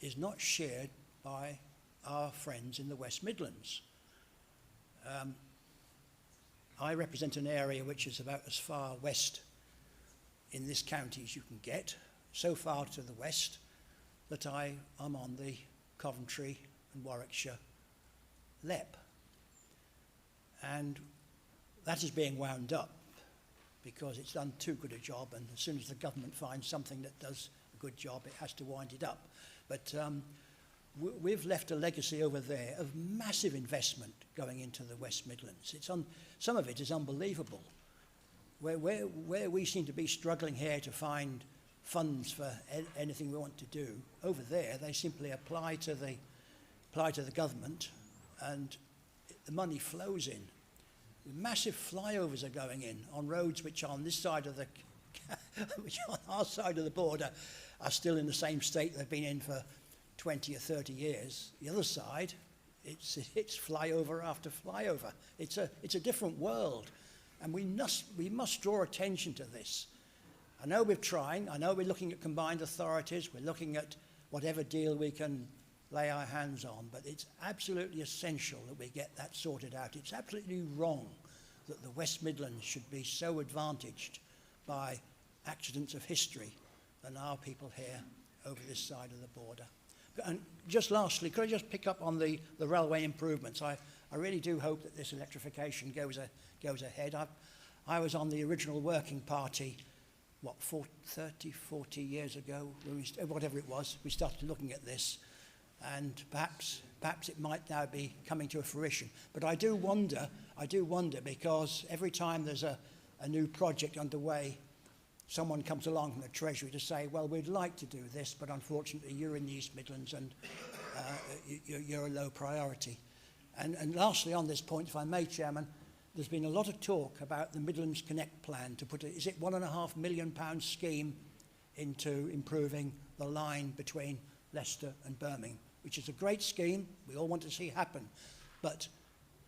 is not shared by our friends in the West Midlands. I represent an area which is about as far west in this county as you can get, so far to the west that I'm on the Coventry and Warwickshire LEP. And that is being wound up because it's done too good a job, and as soon as the government finds something that does a good job, it has to wind it up. But we've left a legacy over there of massive investment going into the West Midlands. Some of it is unbelievable. Where we seem to be struggling here to find funds for anything we want to do, over there they simply apply to the government, and the money flows in. Massive flyovers are going in on roads which are on this side of the which on our side of the border are still in the same state they've been in for 20 or 30 years. The other side, it's flyover after flyover. It's a different world, and we must draw attention to this. I know we're trying. I know we're looking at combined authorities. We're looking at whatever deal we can lay our hands on, but it's absolutely essential that we get that sorted out. It's absolutely wrong that the West Midlands should be so advantaged by accidents of history than our people here over this side of the border. And just lastly, could I just pick up on the railway improvements? I really do hope that this electrification goes ahead. I was on the original working party, 30, 40 years ago, whatever it was, we started looking at this, and perhaps it might now be coming to a fruition. But I do wonder because every time there's a new project underway, someone comes along from the Treasury to say, well, we'd like to do this, but unfortunately you're in the East Midlands and you're a low priority. And lastly on this point, if I may, Chairman, there's been a lot of talk about the Midlands Connect plan to put is it £1.5 million scheme into improving the line between Leicester and Birmingham, which is a great scheme we all want to see happen, but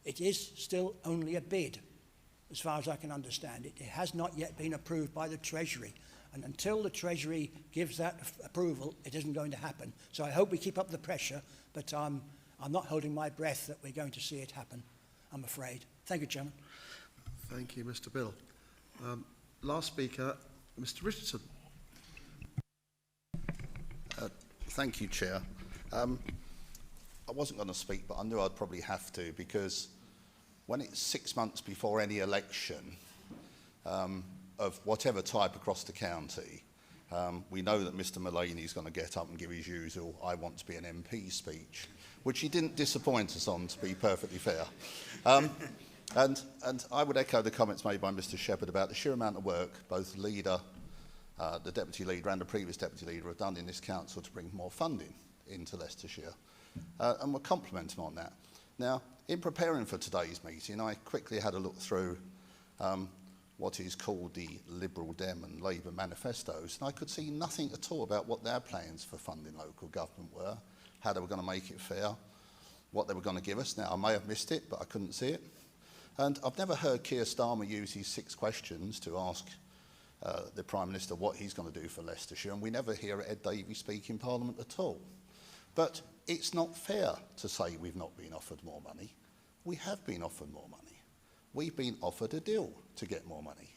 it is still only a bid, as far as I can understand it. It has not yet been approved by the Treasury, and until the Treasury gives that approval, it isn't going to happen. So I hope we keep up the pressure, but I'm not holding my breath that we're going to see it happen, I'm afraid. Thank you, Chairman. Thank you, Mr. Bill. Last speaker, Mr. Richardson. Thank you, Chair. I wasn't going to speak, but I knew I'd probably have to, because when it's 6 months before any election of whatever type across the county, we know that Mr. Mullaney's going to get up and give his usual "I want to be an MP" speech, which he didn't disappoint us on, to be perfectly fair. And I would echo the comments made by Mr. Shepherd about the sheer amount of work both the leader, the deputy leader and the previous deputy leader have done in this council to bring more funding into Leicestershire, and we'll compliment him on that. Now, in preparing for today's meeting, I quickly had a look through what is called the Liberal Dem and Labour manifestos, and I could see nothing at all about what their plans for funding local government were, how they were going to make it fair, what they were going to give us. Now, I may have missed it, but I couldn't see it. And I've never heard Keir Starmer use his 6 questions to ask the Prime Minister what he's going to do for Leicestershire, and we never hear Ed Davey speak in Parliament at all. But it's not fair to say we've not been offered more money. We have been offered more money. We've been offered a deal to get more money.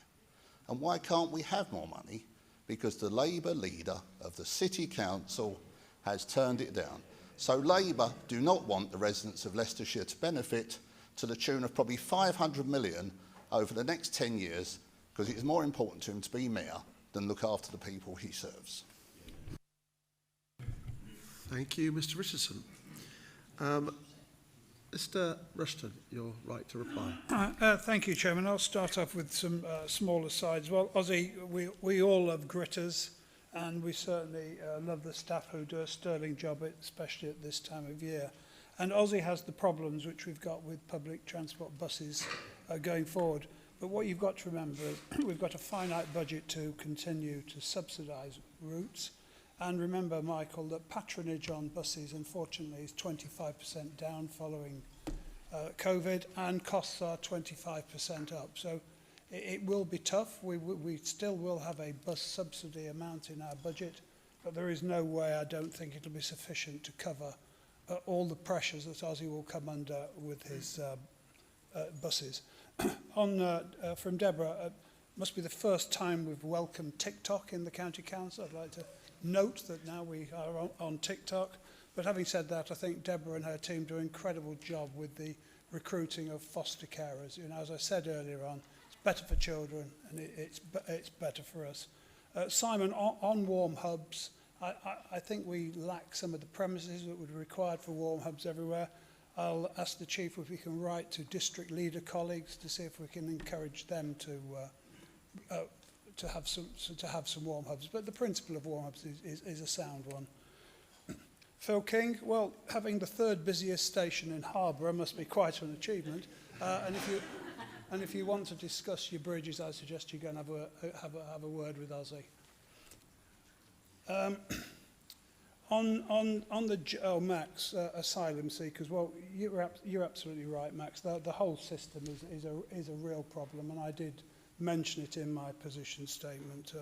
And why can't we have more money? Because the Labour leader of the City Council has turned it down. So Labour do not want the residents of Leicestershire to benefit to the tune of probably 500 million over the next 10 years, because it is more important to him to be mayor than look after the people he serves. Thank you, Mr. Richardson. Mr. Rushton, you're right to reply. Thank you, Chairman. I'll start off with some smaller sides. Well, Ozzy, we all love gritters, and we certainly love the staff who do a sterling job, especially at this time of year. And Ozzy has the problems which we've got with public transport buses going forward. But what you've got to remember is we've got a finite budget to continue to subsidise routes. And remember, Michael, that patronage on buses, unfortunately, is 25% down following COVID, and costs are 25% up. So it will be tough. We still will have a bus subsidy amount in our budget, but there is no way, I don't think it'll be sufficient to cover all the pressures that Ozzy will come under with his buses. From Deborah, must be the first time we've welcomed TikTok in the County Council. I'd like to note that now we are on TikTok. But having said that, I think Deborah and her team do an incredible job with the recruiting of foster carers. You know, as I said earlier on, it's better for children and it's better for us. Simon, on warm hubs, I think we lack some of the premises that would be required for warm hubs everywhere. I'll ask the Chief if we can write to district leader colleagues to see if we can encourage them to have some warm hubs. But the principle of warm hubs is a sound one. Phil King, well, having the third busiest station in Harborough must be quite an achievement. And if you want to discuss your bridges, I suggest you go and have a word with Ozzy. On the Max, asylum seekers, well, you're absolutely right, Max. The whole system is a real problem, and I did mention it in my position statement.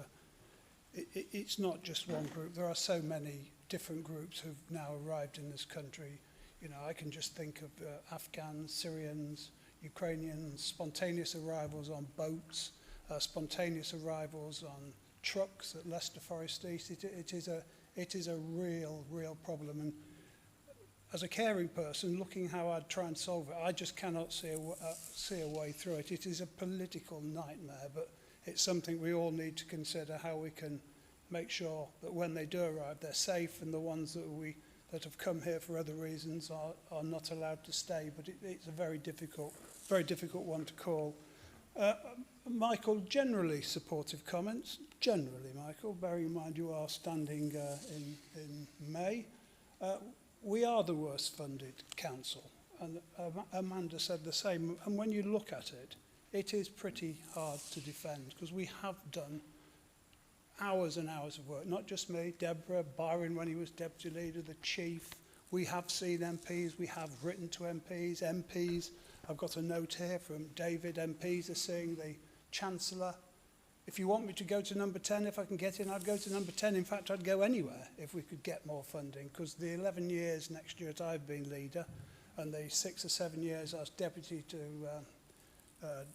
It's not just one group. There are so many different groups who've now arrived in this country. You know, I can just think of Afghans, Syrians, Ukrainians, spontaneous arrivals on boats, spontaneous arrivals on trucks at Leicester Forest East. It is a real problem. And as a caring person, looking how I'd try and solve it, I just cannot see a way through it. It is a political nightmare, but it's something we all need to consider, how we can make sure that when they do arrive, they're safe, and the ones that have come here for other reasons are not allowed to stay. But it's a very difficult one to call. Michael, generally supportive comments. Generally, Michael, bearing in mind you are standing in May. We are the worst funded council, and Amanda said the same. And when you look at it, it is pretty hard to defend, because we have done hours and hours of work. Not just me, Deborah, Byron when he was deputy leader, the chief. We have seen MPs, we have written to MPs. I've got a note here from David. MPs are seeing the Chancellor. If you want me to go to number 10, if I can get in, I'd go to number 10. In fact, I'd go anywhere if we could get more funding, because the 11 years next year that I've been leader and the 6 or 7 years as deputy to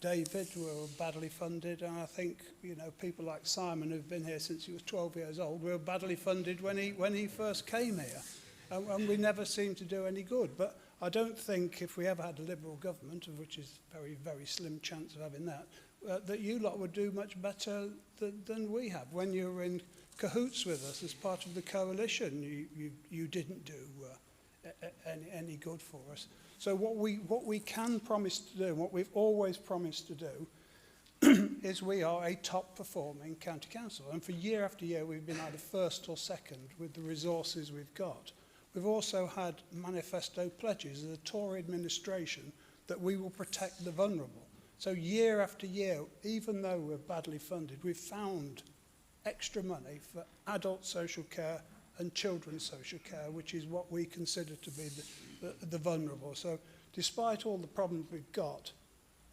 David were badly funded. And I think, you know, people like Simon, who've been here since he was 12 years old, were badly funded when he first came here. And we never seemed to do any good. But I don't think if we ever had a Liberal government, of which is very, very slim chance of having that, that you lot would do much better than we have. When you were in cahoots with us as part of the coalition, you didn't do any good for us. So what we can promise to do, and what we've always promised to do, is we are a top performing county council. And for year after year, we've been either first or second with the resources we've got. We've also had manifesto pledges of the Tory administration that we will protect the vulnerable. So year after year, even though we're badly funded, we've found extra money for adult social care and children's social care, which is what we consider to be the vulnerable. So despite all the problems we've got,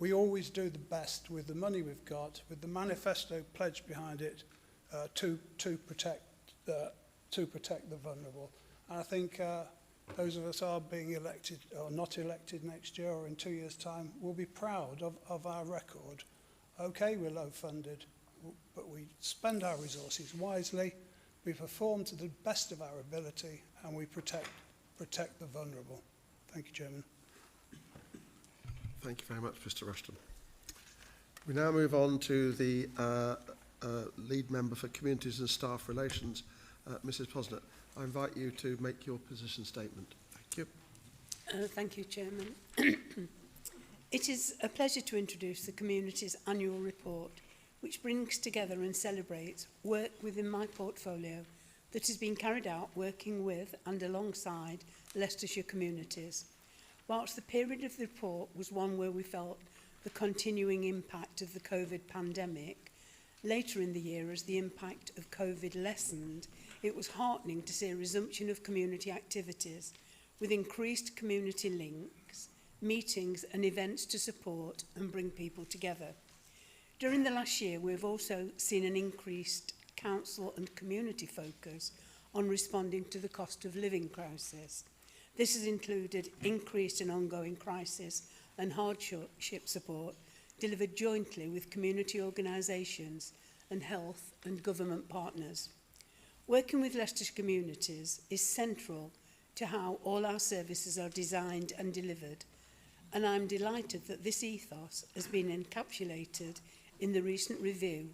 we always do the best with the money we've got, with the manifesto pledge behind it, to protect the vulnerable. And I think those of us are being elected or not elected next year or in 2 years' time will be proud of our record. Okay, we're low funded, but we spend our resources wisely, we perform to the best of our ability, and we protect the vulnerable. Thank you, Chairman. Thank you very much, Mr. Rushton. We now move on to the lead member for Communities and Staff Relations, Mrs. Posnett. I invite you to make your position statement. Thank you. Thank you, Chairman. It is a pleasure to introduce the Community's annual report, which brings together and celebrates work within my portfolio that has been carried out working with and alongside Leicestershire communities. Whilst the period of the report was one where we felt the continuing impact of the COVID pandemic, later in the year, as the impact of COVID lessened, it was heartening to see a resumption of community activities with increased community links, meetings and events to support and bring people together. During the last year, we have also seen an increased council and community focus on responding to the cost of living crisis. This has included increased and ongoing crisis and hardship support delivered jointly with community organisations and health and government partners. Working with Leicestershire communities is central to how all our services are designed and delivered, and I'm delighted that this ethos has been encapsulated in the recent review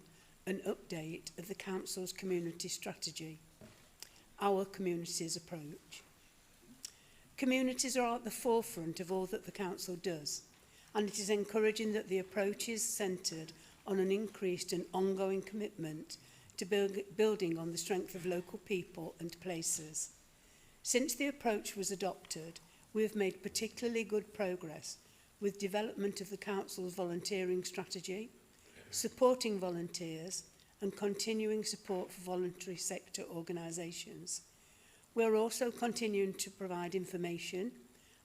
and update of the Council's community strategy, our community's approach. Communities are at the forefront of all that the Council does, and it is encouraging that the approach is centred on an increased and ongoing commitment to building on the strength of local people and places. Since the approach was adopted, we have made particularly good progress with development of the Council's volunteering strategy, supporting volunteers and continuing support for voluntary sector organisations. We are also continuing to provide information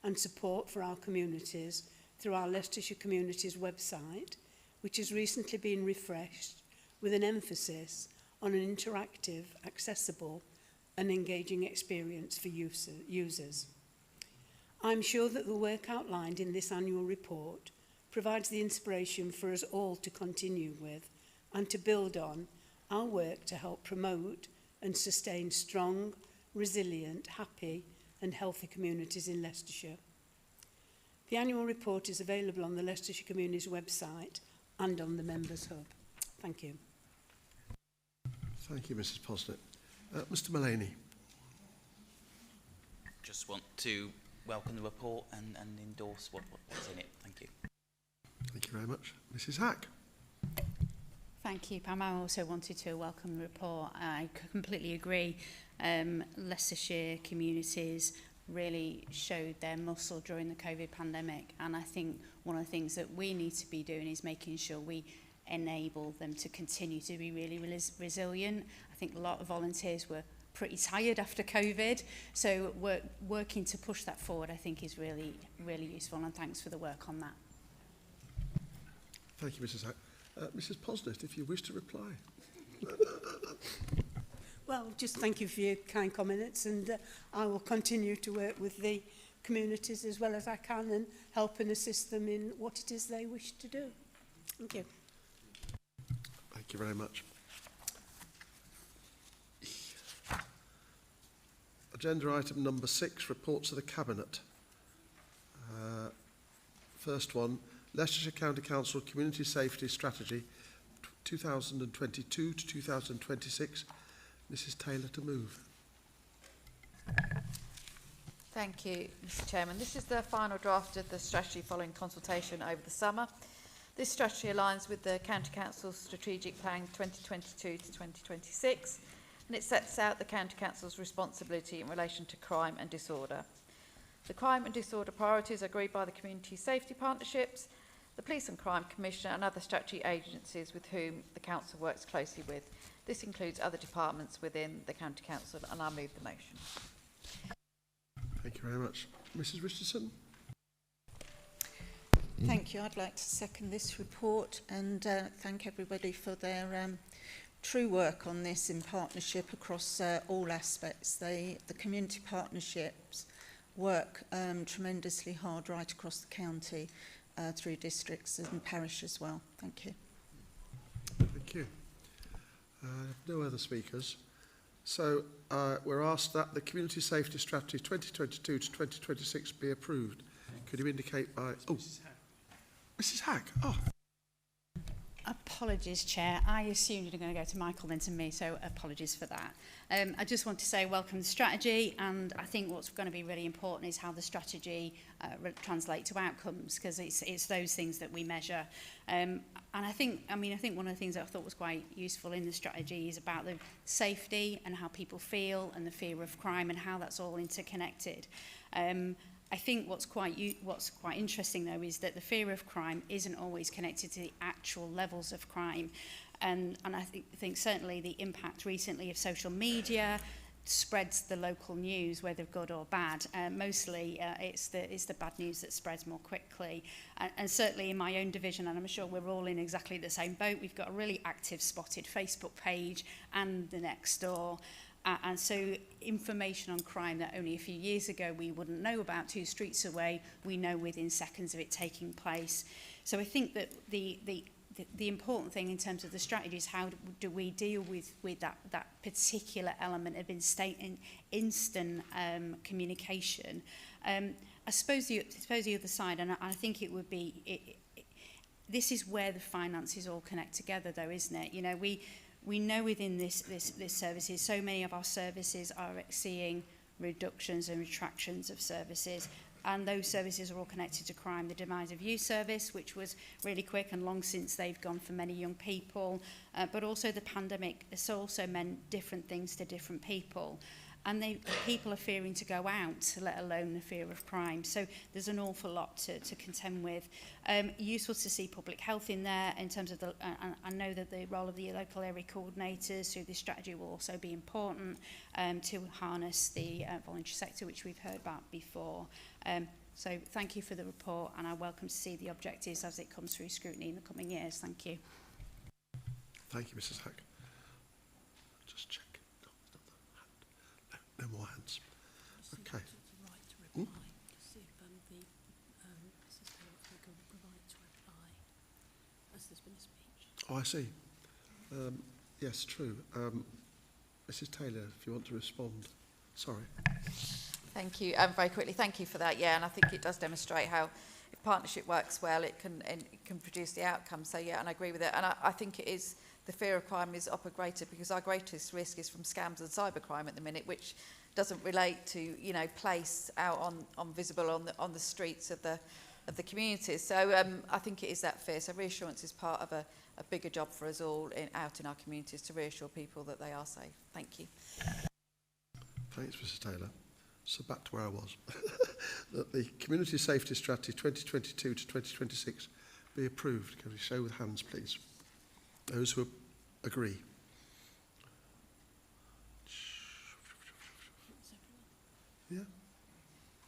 and support for our communities through our Leicestershire Communities website, which has recently been refreshed with an emphasis on an interactive, accessible and engaging experience for users. I'm sure that the work outlined in this annual report provides the inspiration for us all to continue with and to build on our work to help promote and sustain strong, resilient, happy and healthy communities in Leicestershire. The annual report is available on the Leicestershire Communities website and on the Members Hub. Thank you. Thank you, Mrs. Posnett. Mr. Mullaney. Just want to welcome the report and endorse what's in it. Thank you. Thank you very much. Mrs. Hack. Thank you, Pam. I also wanted to welcome the report. I completely agree. Leicestershire communities really showed their muscle during the COVID pandemic, and I think one of the things that we need to be doing is making sure we enable them to continue to be really resilient. I think a lot of volunteers were pretty tired after COVID, so working to push that forward I think is really, really useful, and thanks for the work on that. Thank you, Mrs. Hack. Mrs. Posnett, if you wish to reply. Well, just thank you for your kind comments, and I will continue to work with the communities as well as I can and help and assist them in what it is they wish to do. Thank you. Thank you very much. Agenda item number 6, reports of the Cabinet. First one, Leicestershire County Council Community Safety Strategy 2022 to 2026. Mrs. Taylor to move. Thank you, Mr. Chairman. This is the final draft of the strategy following consultation over the summer. This strategy aligns with the County Council's Strategic Plan 2022 to 2026, and it sets out the County Council's responsibility in relation to crime and disorder. The crime and disorder priorities are agreed by the Community Safety Partnerships, the Police and Crime Commissioner and other statutory agencies with whom the Council works closely with. This includes other departments within the County Council, and I move the motion. Thank you very much. Mrs. Richardson. Thank you. I'd like to second this report and thank everybody for their true work on this in partnership across all aspects. The community partnerships work tremendously hard right across the county through districts and parish as well. Thank you. Thank you. No other speakers. So we're asked that the Community Safety Strategy 2022 to 2026 be approved. Could you indicate by... Oh, Mrs. Hack. Oh. Apologies, Chair. I assumed you were going to go to Michael then to me, so apologies for that. I just want to say welcome to the strategy, and I think what's going to be really important is how the strategy translate to outcomes, because it's those things that we measure. And I think one of the things that I thought was quite useful in the strategy is about the safety and how people feel and the fear of crime and how that's all interconnected. I think what's quite interesting though is that the fear of crime isn't always connected to the actual levels of crime, and I think certainly the impact recently of social media spreads the local news, whether good or bad. Mostly it's the bad news that spreads more quickly, and certainly in my own division, and I'm sure we're all in exactly the same boat, we've got a really active Spotted Facebook page and the Nextdoor. And so information on crime that only a few years ago we wouldn't know about 2 streets away, we know within seconds of it taking place. So I think that the important thing in terms of the strategy is how do we deal with that particular element of instant communication. I suppose the other side, and I think it would be, this is where the finances all connect together though, isn't it? You know, we know within this services, so many of our services are seeing reductions and retractions of services. And those services are all connected to crime. The demise of youth service, which was really quick and long since they've gone for many young people, but also the pandemic has also meant different things to different people. And people are fearing to go out, let alone the fear of crime. So there's an awful lot to contend with. Useful to see public health in there in terms of I know that the role of the local area coordinators through this strategy will also be important to harness the voluntary sector, which we've heard about before. So thank you for the report, and I welcome to see the objectives as it comes through scrutiny in the coming years. Thank you. Thank you, Mrs. Hack. Just check. No more hands. Okay. Oh, I see. Yes, true. Mrs. Taylor, if you want to respond. Sorry. Thank you. Very quickly, thank you for that. Yeah, and I think it does demonstrate how if partnership works well, it can produce the outcome. So yeah, and I agree with it. And I think it is, the fear of crime is up greater because our greatest risk is from scams and cybercrime at the minute, which doesn't relate to, you know, place out on visible on the streets of the communities. So I think it is that fear. So reassurance is part of a bigger job for us all out in our communities to reassure people that they are safe. Thank you. Thanks, Mrs. Taylor. So back to where I was. That the Community Safety Strategy 2022 to 2026 be approved. Can we show with hands, please? Those who agree. Yeah?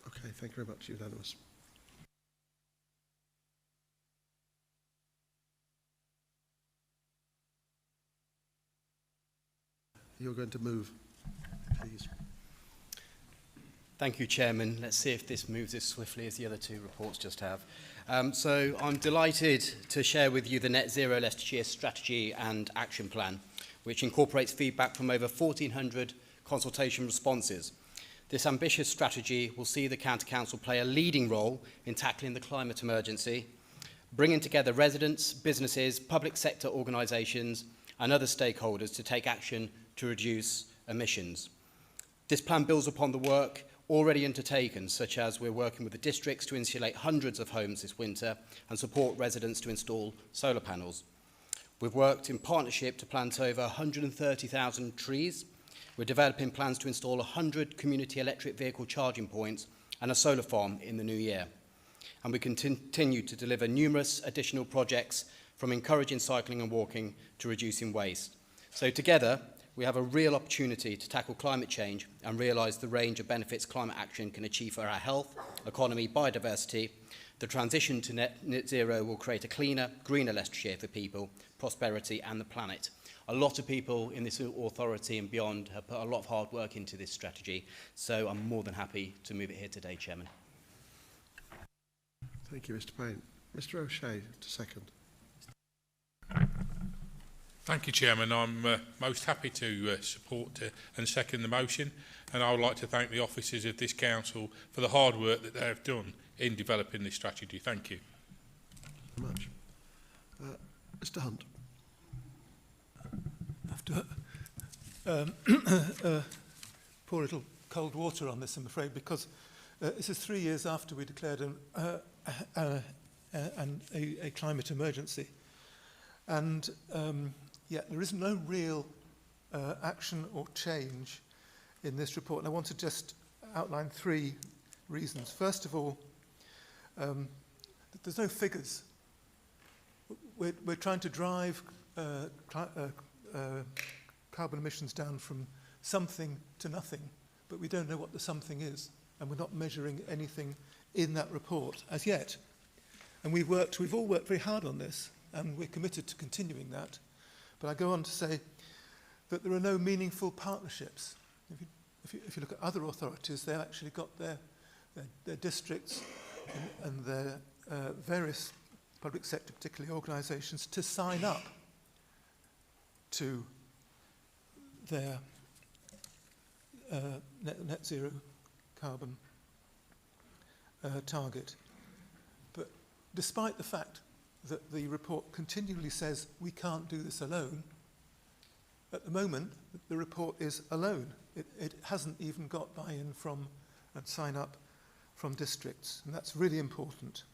Okay, thank you very much. Unanimous. You're going to move, please. Thank you, Chairman. Let's see if this moves as swiftly as the other two reports just have. So I'm delighted to share with you the Net Zero Leicestershire Strategy and Action Plan, which incorporates feedback from over 1,400 consultation responses. This ambitious strategy will see the County Council play a leading role in tackling the climate emergency, bringing together residents, businesses, public sector organisations and other stakeholders to take action to reduce emissions. This plan builds upon the work already undertaken, such as we're working with the districts to insulate hundreds of homes this winter and support residents to install solar panels. We've worked in partnership to plant over 130,000 trees. We're developing plans to install 100 community electric vehicle charging points and a solar farm in the new year. And we continue to deliver numerous additional projects from encouraging cycling and walking to reducing waste. So together, we have a real opportunity to tackle climate change and realise the range of benefits climate action can achieve for our health, economy, biodiversity. The transition to net zero will create a cleaner, greener Leicestershire for people, prosperity and the planet. A lot of people in this authority and beyond have put a lot of hard work into this strategy, so I'm more than happy to move it here today, Chairman. Thank you, Mr. Payne. Mr. O'Shea, to second. Thank you, Chairman. I'm most happy to support and second the motion, and I would like to thank the officers of this council for the hard work that they have done in developing this strategy. Thank you. Very much. Mr. Hunt. After pour a little cold water on this, I'm afraid, because this is 3 years after we declared a climate emergency. And yet there is no real action or change in this report. And I want to just outline 3 reasons. First of all, there's no figures. We're trying to drive carbon emissions down from something to nothing, but we don't know what the something is, and we're not measuring anything in that report as yet. And we've all worked very hard on this, and we're committed to continuing that. But I go on to say that there are no meaningful partnerships. If you look at other authorities, they've actually got their districts and their various public sector, particularly organisations, to sign up to their net zero carbon target. But despite the fact that the report continually says we can't do this alone, at the moment the report is alone. It hasn't even got buy-in from and sign up from districts, and that's really important.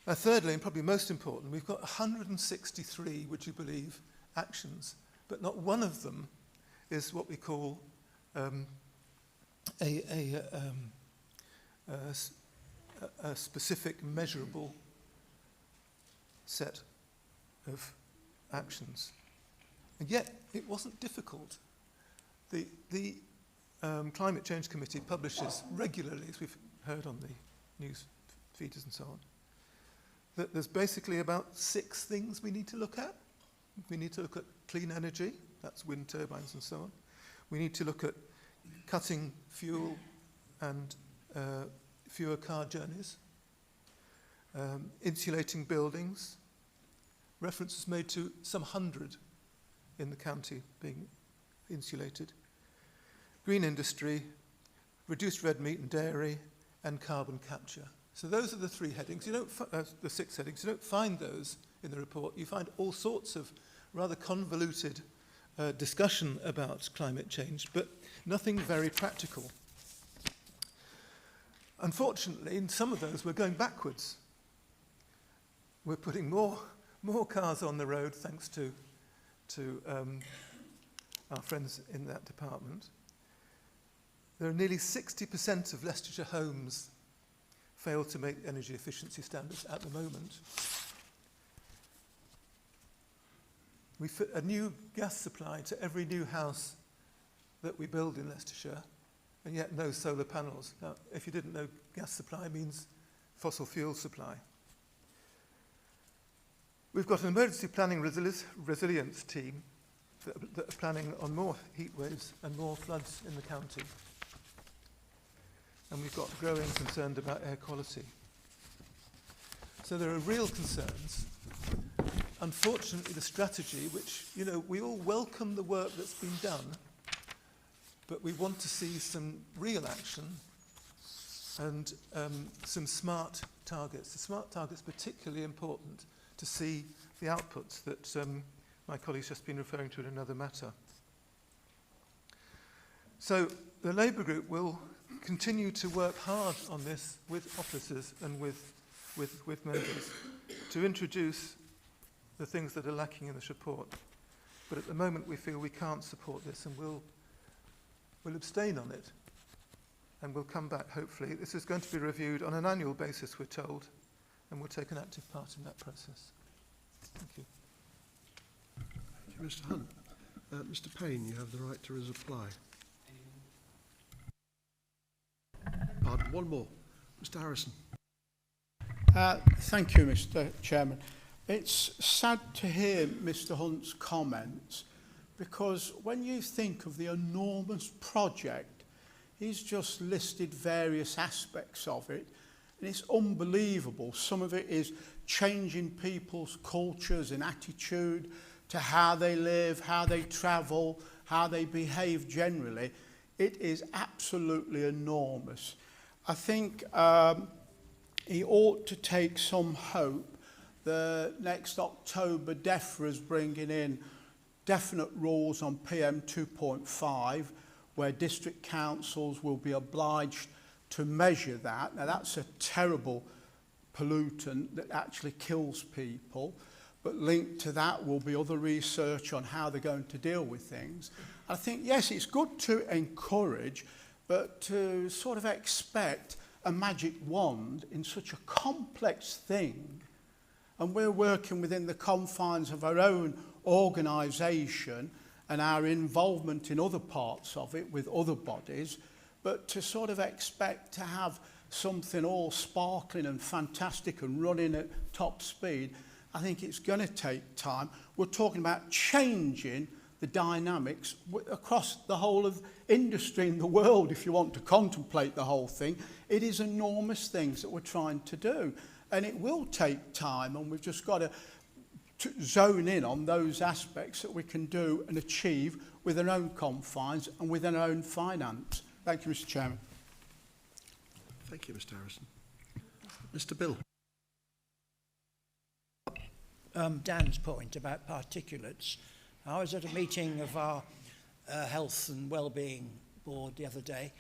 Thirdly, and probably most important, we've got 163, would you believe, actions, but not one of them is what we call a specific measurable set of actions. And yet, it wasn't difficult. The Climate Change Committee publishes regularly, as we've heard on the news feeds and so on, that there's basically about 6 things we need to look at. We need to look at clean energy, that's wind turbines and so on. We need to look at cutting fuel and fewer car journeys, insulating buildings, references made to some 100 in the county being insulated, green industry, reduced red meat and dairy, and carbon capture. So those are the 3 headings. You don't the 6 headings. You don't find those in the report. You find all sorts of rather convoluted discussion about climate change, but nothing very practical. Unfortunately, in some of those, we're going backwards. We're putting more cars on the road, thanks to our friends in that department. There are nearly 60% of Leicestershire homes fail to meet energy efficiency standards at the moment. We fit a new gas supply to every new house that we build in Leicestershire, and yet no solar panels. Now, if you didn't know, gas supply means fossil fuel supply. We've got an emergency planning resilience team that are planning on more heat waves and more floods in the county. And we've got growing concerns about air quality. So there are real concerns. Unfortunately, the strategy, which, you know, we all welcome the work that's been done, but we want to see some real action and some smart targets. The smart targets are particularly important to see the outputs that my colleague's just been referring to in another matter. So the Labour Group will continue to work hard on this with officers and with members to introduce the things that are lacking in this report. But at the moment we feel we can't support this, and we'll abstain on it, and we'll come back hopefully. This is going to be reviewed on an annual basis, we're told, and we'll take an active part in that process. Thank you. Thank you, Mr. Hunt. Mr. Payne, you have the right to reply. Pardon, one more. Mr. Harrison. Thank you, Mr. Chairman. It's sad to hear Mr. Hunt's comments, because when you think of the enormous project, he's just listed various aspects of it, and it's unbelievable. Some of it is changing people's cultures and attitude to how they live, how they travel, how they behave generally. It is absolutely enormous. I think he ought to take some hope. The next October, DEFRA is bringing in definite rules on PM 2.5, where district councils will be obliged to measure that. Now, that's a terrible pollutant that actually kills people, but linked to that will be other research on how they're going to deal with things. I think, yes, it's good to encourage, but to sort of expect a magic wand in such a complex thing, and we're working within the confines of our own organisation and our involvement in other parts of it with other bodies, but to sort of expect to have something all sparkling and fantastic and running at top speed, I think it's going to take time. We're talking about changing the dynamics across the whole of industry in the world, if you want to contemplate the whole thing. It is enormous things that we're trying to do. And it will take time, and we've just got to zone in on those aspects that we can do and achieve within our own confines and within our own finance. Thank you, Mr. Chairman. Thank you, Mr. Harrison. Mr. Bill. Dan's point about particulates. I was at a meeting of our Health and Wellbeing Board the other day,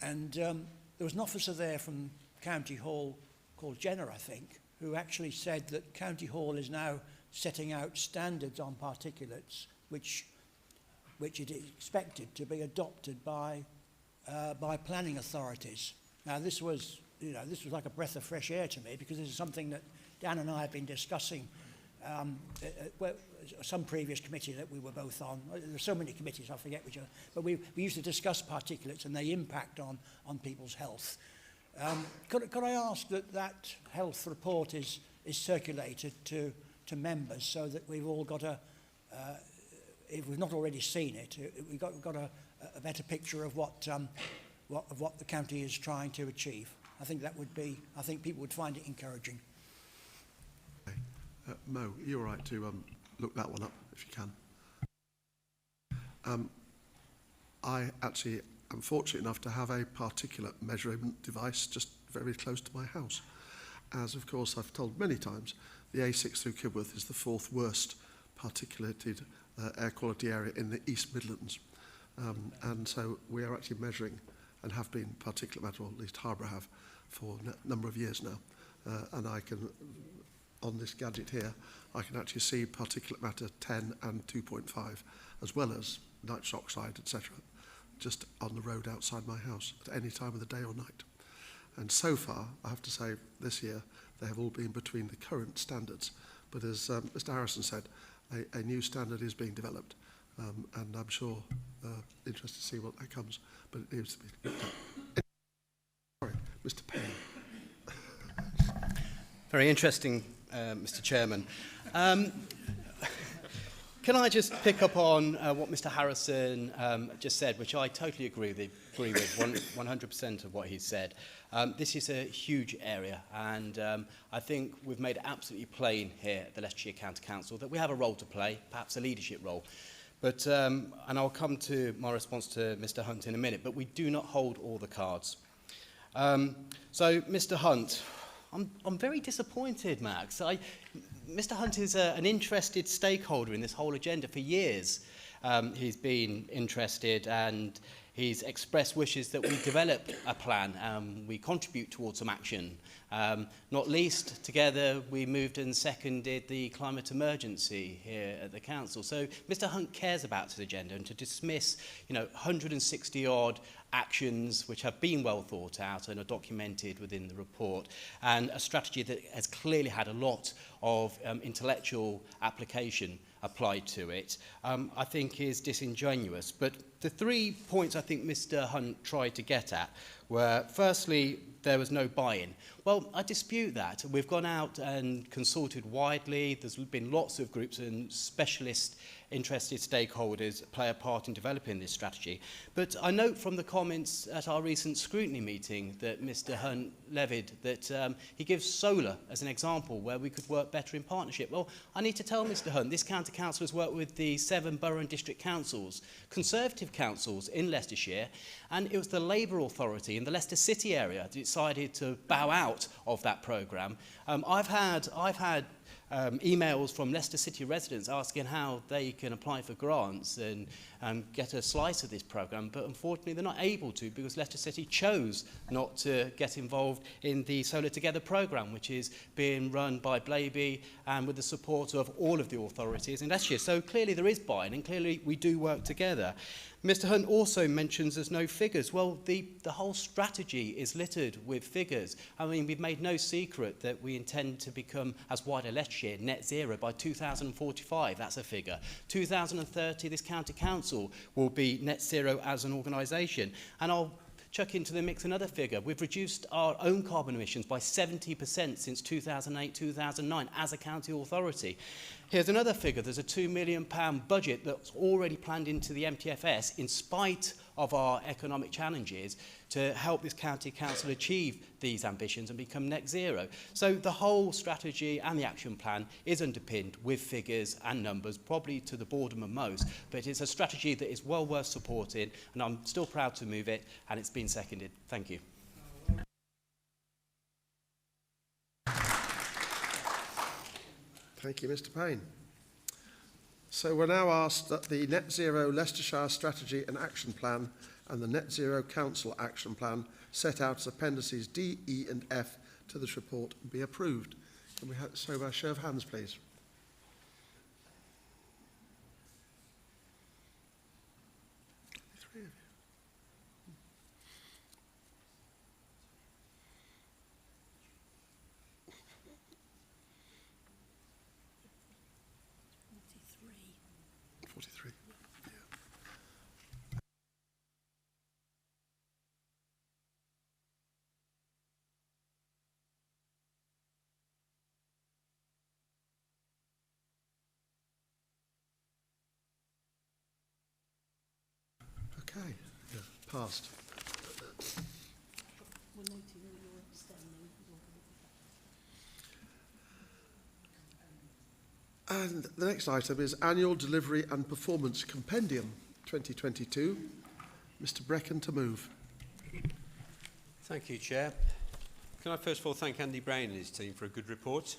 and there was an officer there from County Hall called Jenner, I think, who actually said that County Hall is now setting out standards on particulates, which it is expected to be adopted by planning authorities. Now, this was like a breath of fresh air to me, because this is something that Dan and I have been discussing some previous committee that we were both on. There are so many committees, I forget which, but we used to discuss particulates and their impact on people's health. Could I ask that health report is circulated to members, so that we've all got if we've not already seen it, we've got a better picture of what the county is trying to achieve. I think people would find it encouraging. Okay. Mo, you're right to look that one up if you can. I actually am fortunate enough to have a particulate measurement device just very close to my house. As of course I've told many times, the A6 through Kibworth is the 4th worst particulated air quality area in the East Midlands. And so we are actually measuring, and have been particulate matter, or at least Harborough have, for a number of years now. And I can, on this gadget here, I can actually see particulate matter 10 and 2.5, as well as nitrous oxide, etc., just on the road outside my house at any time of the day or night. And so far, I have to say, this year, they have all been between the current standards. But as Mr. Harrison said, a new standard is being developed, and I'm sure interested to see what that comes, but it needs to be looked at. Sorry, Mr. Payne. Very interesting, Mr. Chairman. Can I just pick up on what Mr. Harrison just said, which I totally agree with 100% of what he said. This is a huge area, and I think we've made it absolutely plain here at the Leicestershire County Council that we have a role to play, perhaps a leadership role. But, and I'll come to my response to Mr. Hunt in a minute, but we do not hold all the cards. So, Mr. Hunt, I'm very disappointed, Max. Mr. Hunt is an interested stakeholder in this whole agenda for years. He's been interested, and he's expressed wishes that we develop a plan and we contribute towards some action. Not least, together we moved and seconded the climate emergency here at the council. So Mr. Hunt cares about this agenda, and to dismiss 160 odd actions which have been well thought out and are documented within the report, and a strategy that has clearly had a lot of intellectual application applied to it, I think is disingenuous. But the 3 points I think Mr. Hunt tried to get at were, firstly, there was no buy-in. Well, I dispute that. We've gone out and consulted widely. There's been lots of groups and specialist interested stakeholders play a part in developing this strategy. But I note from the comments at our recent scrutiny meeting that Mr. Hunt levied that he gives solar as an example where we could work better in partnership. Well, I need to tell Mr. Hunt, this county council has worked with the 7 borough and district councils, Conservative councils in Leicestershire, and it was the Labour Authority in the Leicester City area that decided to bow out of that programme. I've had emails from Leicester City residents asking how they can apply for grants and get a slice of this programme, but unfortunately they're not able to because Leicester City chose not to get involved in the Solar Together programme, which is being run by Blaby and with the support of all of the authorities in Leicestershire. So clearly there is buy-in, and clearly we do work together. Mr. Hunt also mentions there's no figures. Well, the whole strategy is littered with figures. I mean, we've made no secret that we intend to become, as wider Leicestershire, net zero by 2045. That's a figure. 2030, this county council will be net zero as an organisation. And I'll chuck into the mix another figure. We've reduced our own carbon emissions by 70% since 2008-2009 as a county authority. Here's another figure. There's a £2 million budget that's already planned into the MTFS in spite of our economic challenges to help this county council achieve these ambitions and become net zero. So the whole strategy and the action plan is underpinned with figures and numbers, probably to the boredom of most, but it's a strategy that is well worth supporting, and I'm still proud to move it, and it's been seconded. Thank you. Thank you, Mr. Payne. So we're now asked that the Net Zero Leicestershire Strategy and Action Plan and the Net Zero Council Action Plan set out as appendices D, E and F to this report be approved. Can we have, so by a show of hands, please? Three of you. Okay, yeah, passed. And the next item is Annual Delivery and Performance Compendium 2022. Mr. Brecken to move. Thank you, Chair. Can I first of all thank Andy Brown and his team for a good report.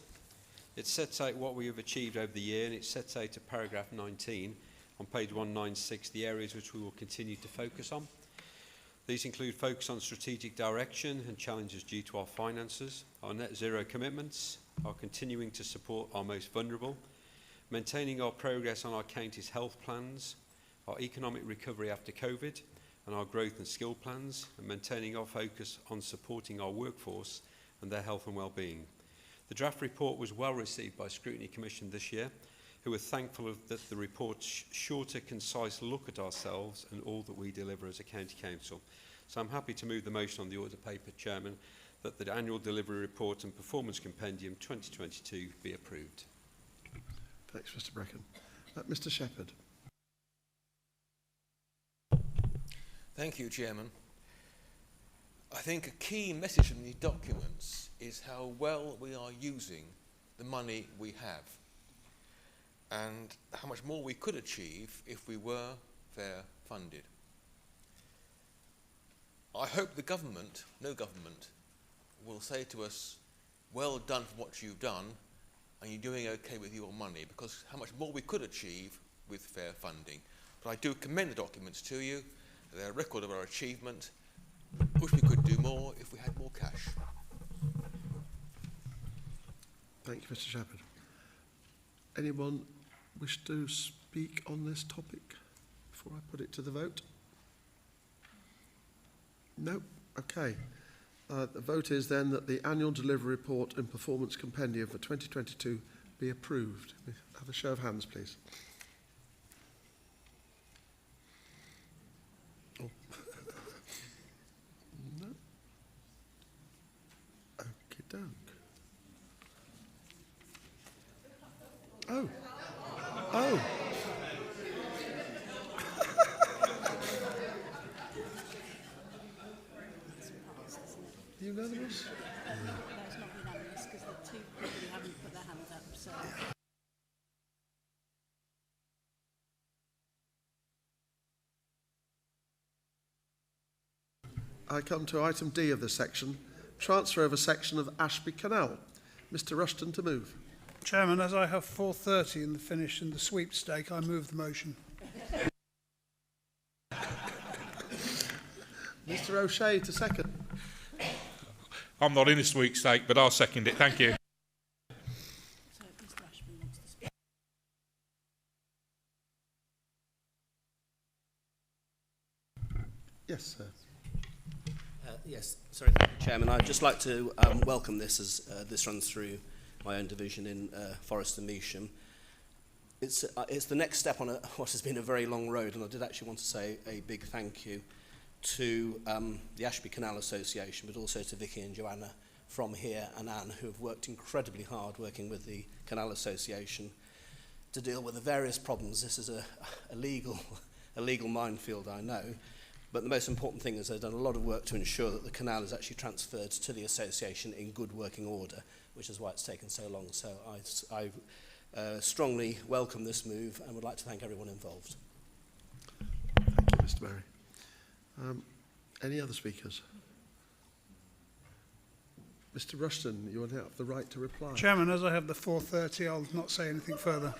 It sets out what we have achieved over the year, and it sets out at paragraph 19 on page 196 the areas which we will continue to focus on. These include focus on strategic direction and challenges due to our finances, our net zero commitments, our continuing to support our most vulnerable, maintaining our progress on our county's health plans, our economic recovery after COVID, and our growth and skill plans, and maintaining our focus on supporting our workforce and their health and well-being. The draft report was well received by Scrutiny Commission this year, who are thankful that the report's shorter, concise look at ourselves and all that we deliver as a county council. So I'm happy to move the motion on the order paper, Chairman, that the annual delivery report and performance compendium 2022 be approved. Thanks, Mr. Brecken. Mr. Shepherd. Thank you, Chairman. I think a key message in these documents is how well we are using the money we have, and how much more we could achieve if we were fair funded. I hope the government, no government, will say to us, well done for what you've done, and you're doing okay with your money, because how much more we could achieve with fair funding. But I do commend the documents to you. They're a record of our achievement. Wish we could do more if we had more cash. Thank you, Mr. Shepherd. Anyone wish to speak on this topic before I put it to the vote? No? Okay. The vote is then that the annual delivery report and performance compendium for 2022 be approved. Have a show of hands, please. Oh. No. Okie doke. Oh. Oh. Unanimous? That's not unanimous because the two people who haven't put their hands up. So. I come to item D of this section, transfer of a section of Ashby Canal. Mr. Rushton to move. Chairman, as I have 4:30 in the finish in the sweepstake, I move the motion. Mr. O'Shea to second. I'm not in a sweepstake, but I'll second it. Thank you. So Mr. Ashby wants to speak. Yes, sir. Yes, sorry, thank you, Chairman. I'd just like to welcome this as this runs through my own division in Forest and Measham. It's the next step on what has been a very long road, and I did actually want to say a big thank you to the Ashby Canal Association, but also to Vicky and Joanna from here and Anne, who have worked incredibly hard working with the Canal Association to deal with the various problems. This is a legal minefield, I know, But the most important thing is they've done a lot of work to ensure that the canal is actually transferred to the association in good working order, which is why it's taken so long. So I strongly welcome this move and would like to thank everyone involved. Thank you, Mr. Berry. Any other speakers? Mr. Rushton, you will now have the right to reply. Chairman, as I have the 4:30, I'll not say anything further.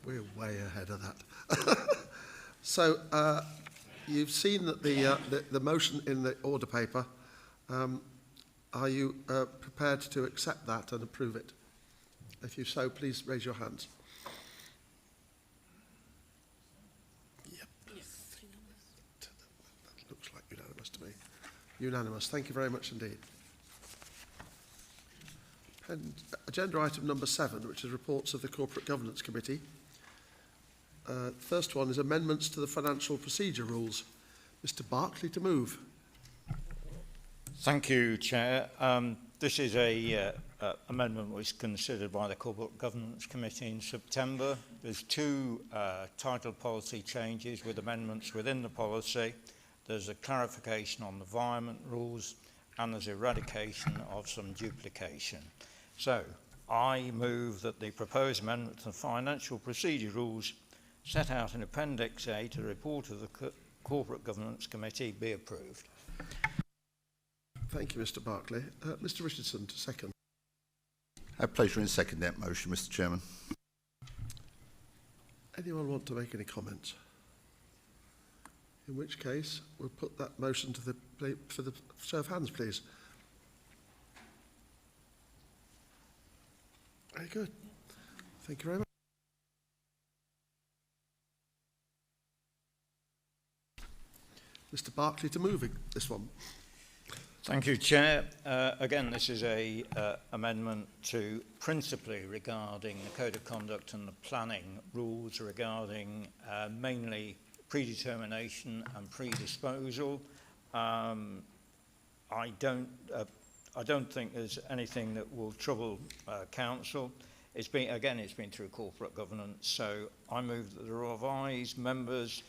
We're way ahead of that. So, you've seen that the motion in the order paper. Are you prepared to accept that and approve it? If you so, please raise your hands. Yep. That looks like unanimous to me. Unanimous. Thank you very much indeed. And agenda item number 7, which is reports of the Corporate Governance Committee. First one is amendments to the financial procedure rules. Mr. Barclay to move. Thank you, Chair. This is a amendment which was considered by the Corporate Governance Committee in September. There's 2 title policy changes with amendments within the policy. There's a clarification on the environment rules and there's eradication of some duplication. So I move that the proposed amendment to the financial procedure rules set out in Appendix A to the report of the Corporate Governance Committee be approved. Thank you, Mr. Barclay. Mr. Richardson to second. I have pleasure in seconding that motion, Mr. Chairman. Anyone want to make any comments? In which case, we'll put that motion to the for the show of hands, please. Very good. Thank you very much. Mr. Barclay to move this one. Thank you, Chair. Again, this is a amendment to principally regarding the Code of Conduct and the planning rules regarding mainly predetermination and predisposal. I don't think there's anything that will trouble council. It's been through corporate governance, so I move that the revised members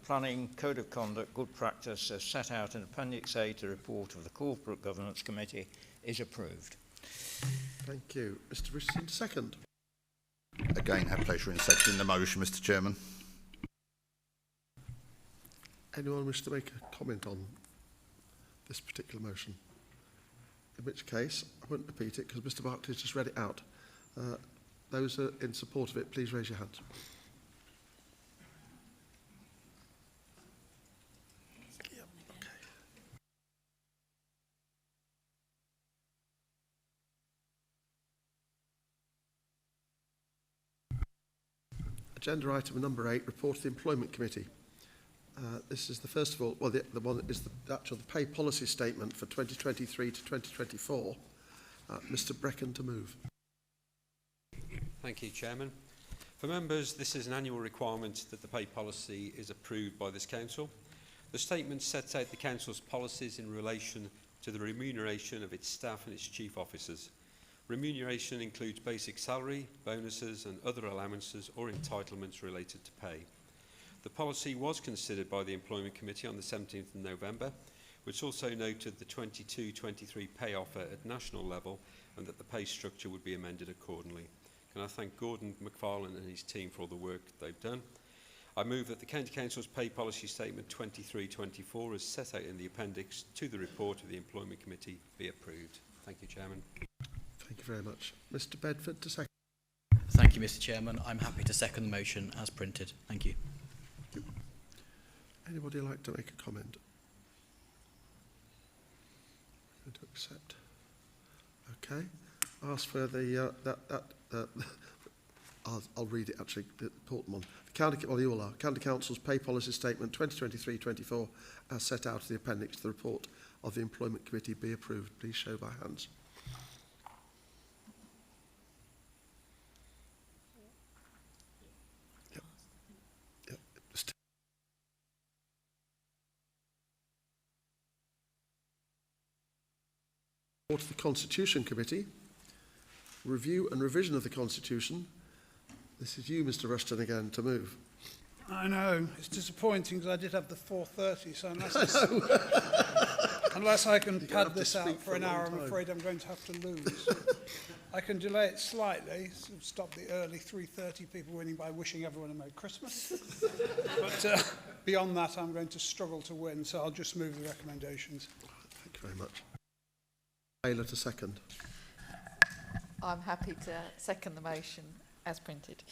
planning, code of conduct, good practice as set out in Appendix A to the report of the Corporate Governance Committee is approved. Thank you. Mr. Richardson, second. Again, have pleasure in seconding the motion, Mr. Chairman. Anyone wish to make a comment on this particular motion? In which case, I won't repeat it because Mr. Barclay has just read it out. Those are in support of it, please raise your hands. Agenda item number 8, report of the Employment Committee. This is the first of all, well, the one that is the pay policy statement for 2023 to 2024. Mr. Brecken to move. Thank you, Chairman. For members, this is an annual requirement that the pay policy is approved by this council. The statement sets out the council's policies in relation to the remuneration of its staff and its chief officers. Remuneration includes basic salary, bonuses and other allowances or entitlements related to pay. The policy was considered by the Employment Committee on the 17th of November, which also noted the 22-23 pay offer at national level and that the pay structure would be amended accordingly. Can I thank Gordon McFarlane and his team for all the work they've done. I move that the County Council's pay policy statement 23-24 as set out in the appendix to the report of the Employment Committee be approved. Thank you, Chairman. Thank you very much. Mr. Bedford to second. Thank you, Mr. Chairman. I'm happy to second the motion as printed. Thank you. Anybody like to make a comment? Going to accept. Okay. Ask for the I'll read it actually. The important one. The County, well, you all are. County Council's pay policy statement 2023-24, as set out in the appendix to the report of the Employment Committee, be approved. Please show by hands. To the Constitution Committee, review and revision of the Constitution. This is you, Mr. Rushton, again, to move. I know, it's disappointing because I did have the 4:30, so unless I can pad this out for an hour, I'm afraid I'm going to have to lose. I can delay it slightly, so stop the early 3:30 people winning by wishing everyone a Merry Christmas. But beyond that, I'm going to struggle to win, so I'll just move the recommendations. Thank you very much. Taylor to second. I'm happy to second the motion as printed.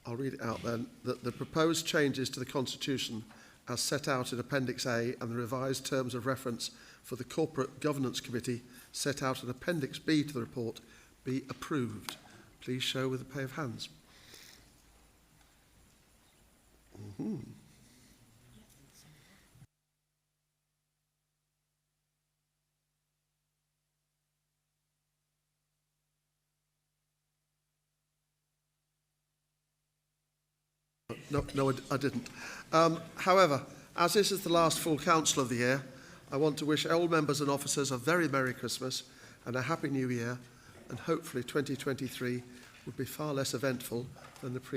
I'll read it out then. That the proposed changes to the Constitution as set out in Appendix A and the revised terms of reference for the Corporate Governance Committee set out in Appendix B to the report be approved. Please show with a pay of hands. No, I didn't. However, as this is the last full council of the year, I want to wish all members and officers a very Merry Christmas and a Happy New Year, and hopefully 2023 will be far less eventful than the previous.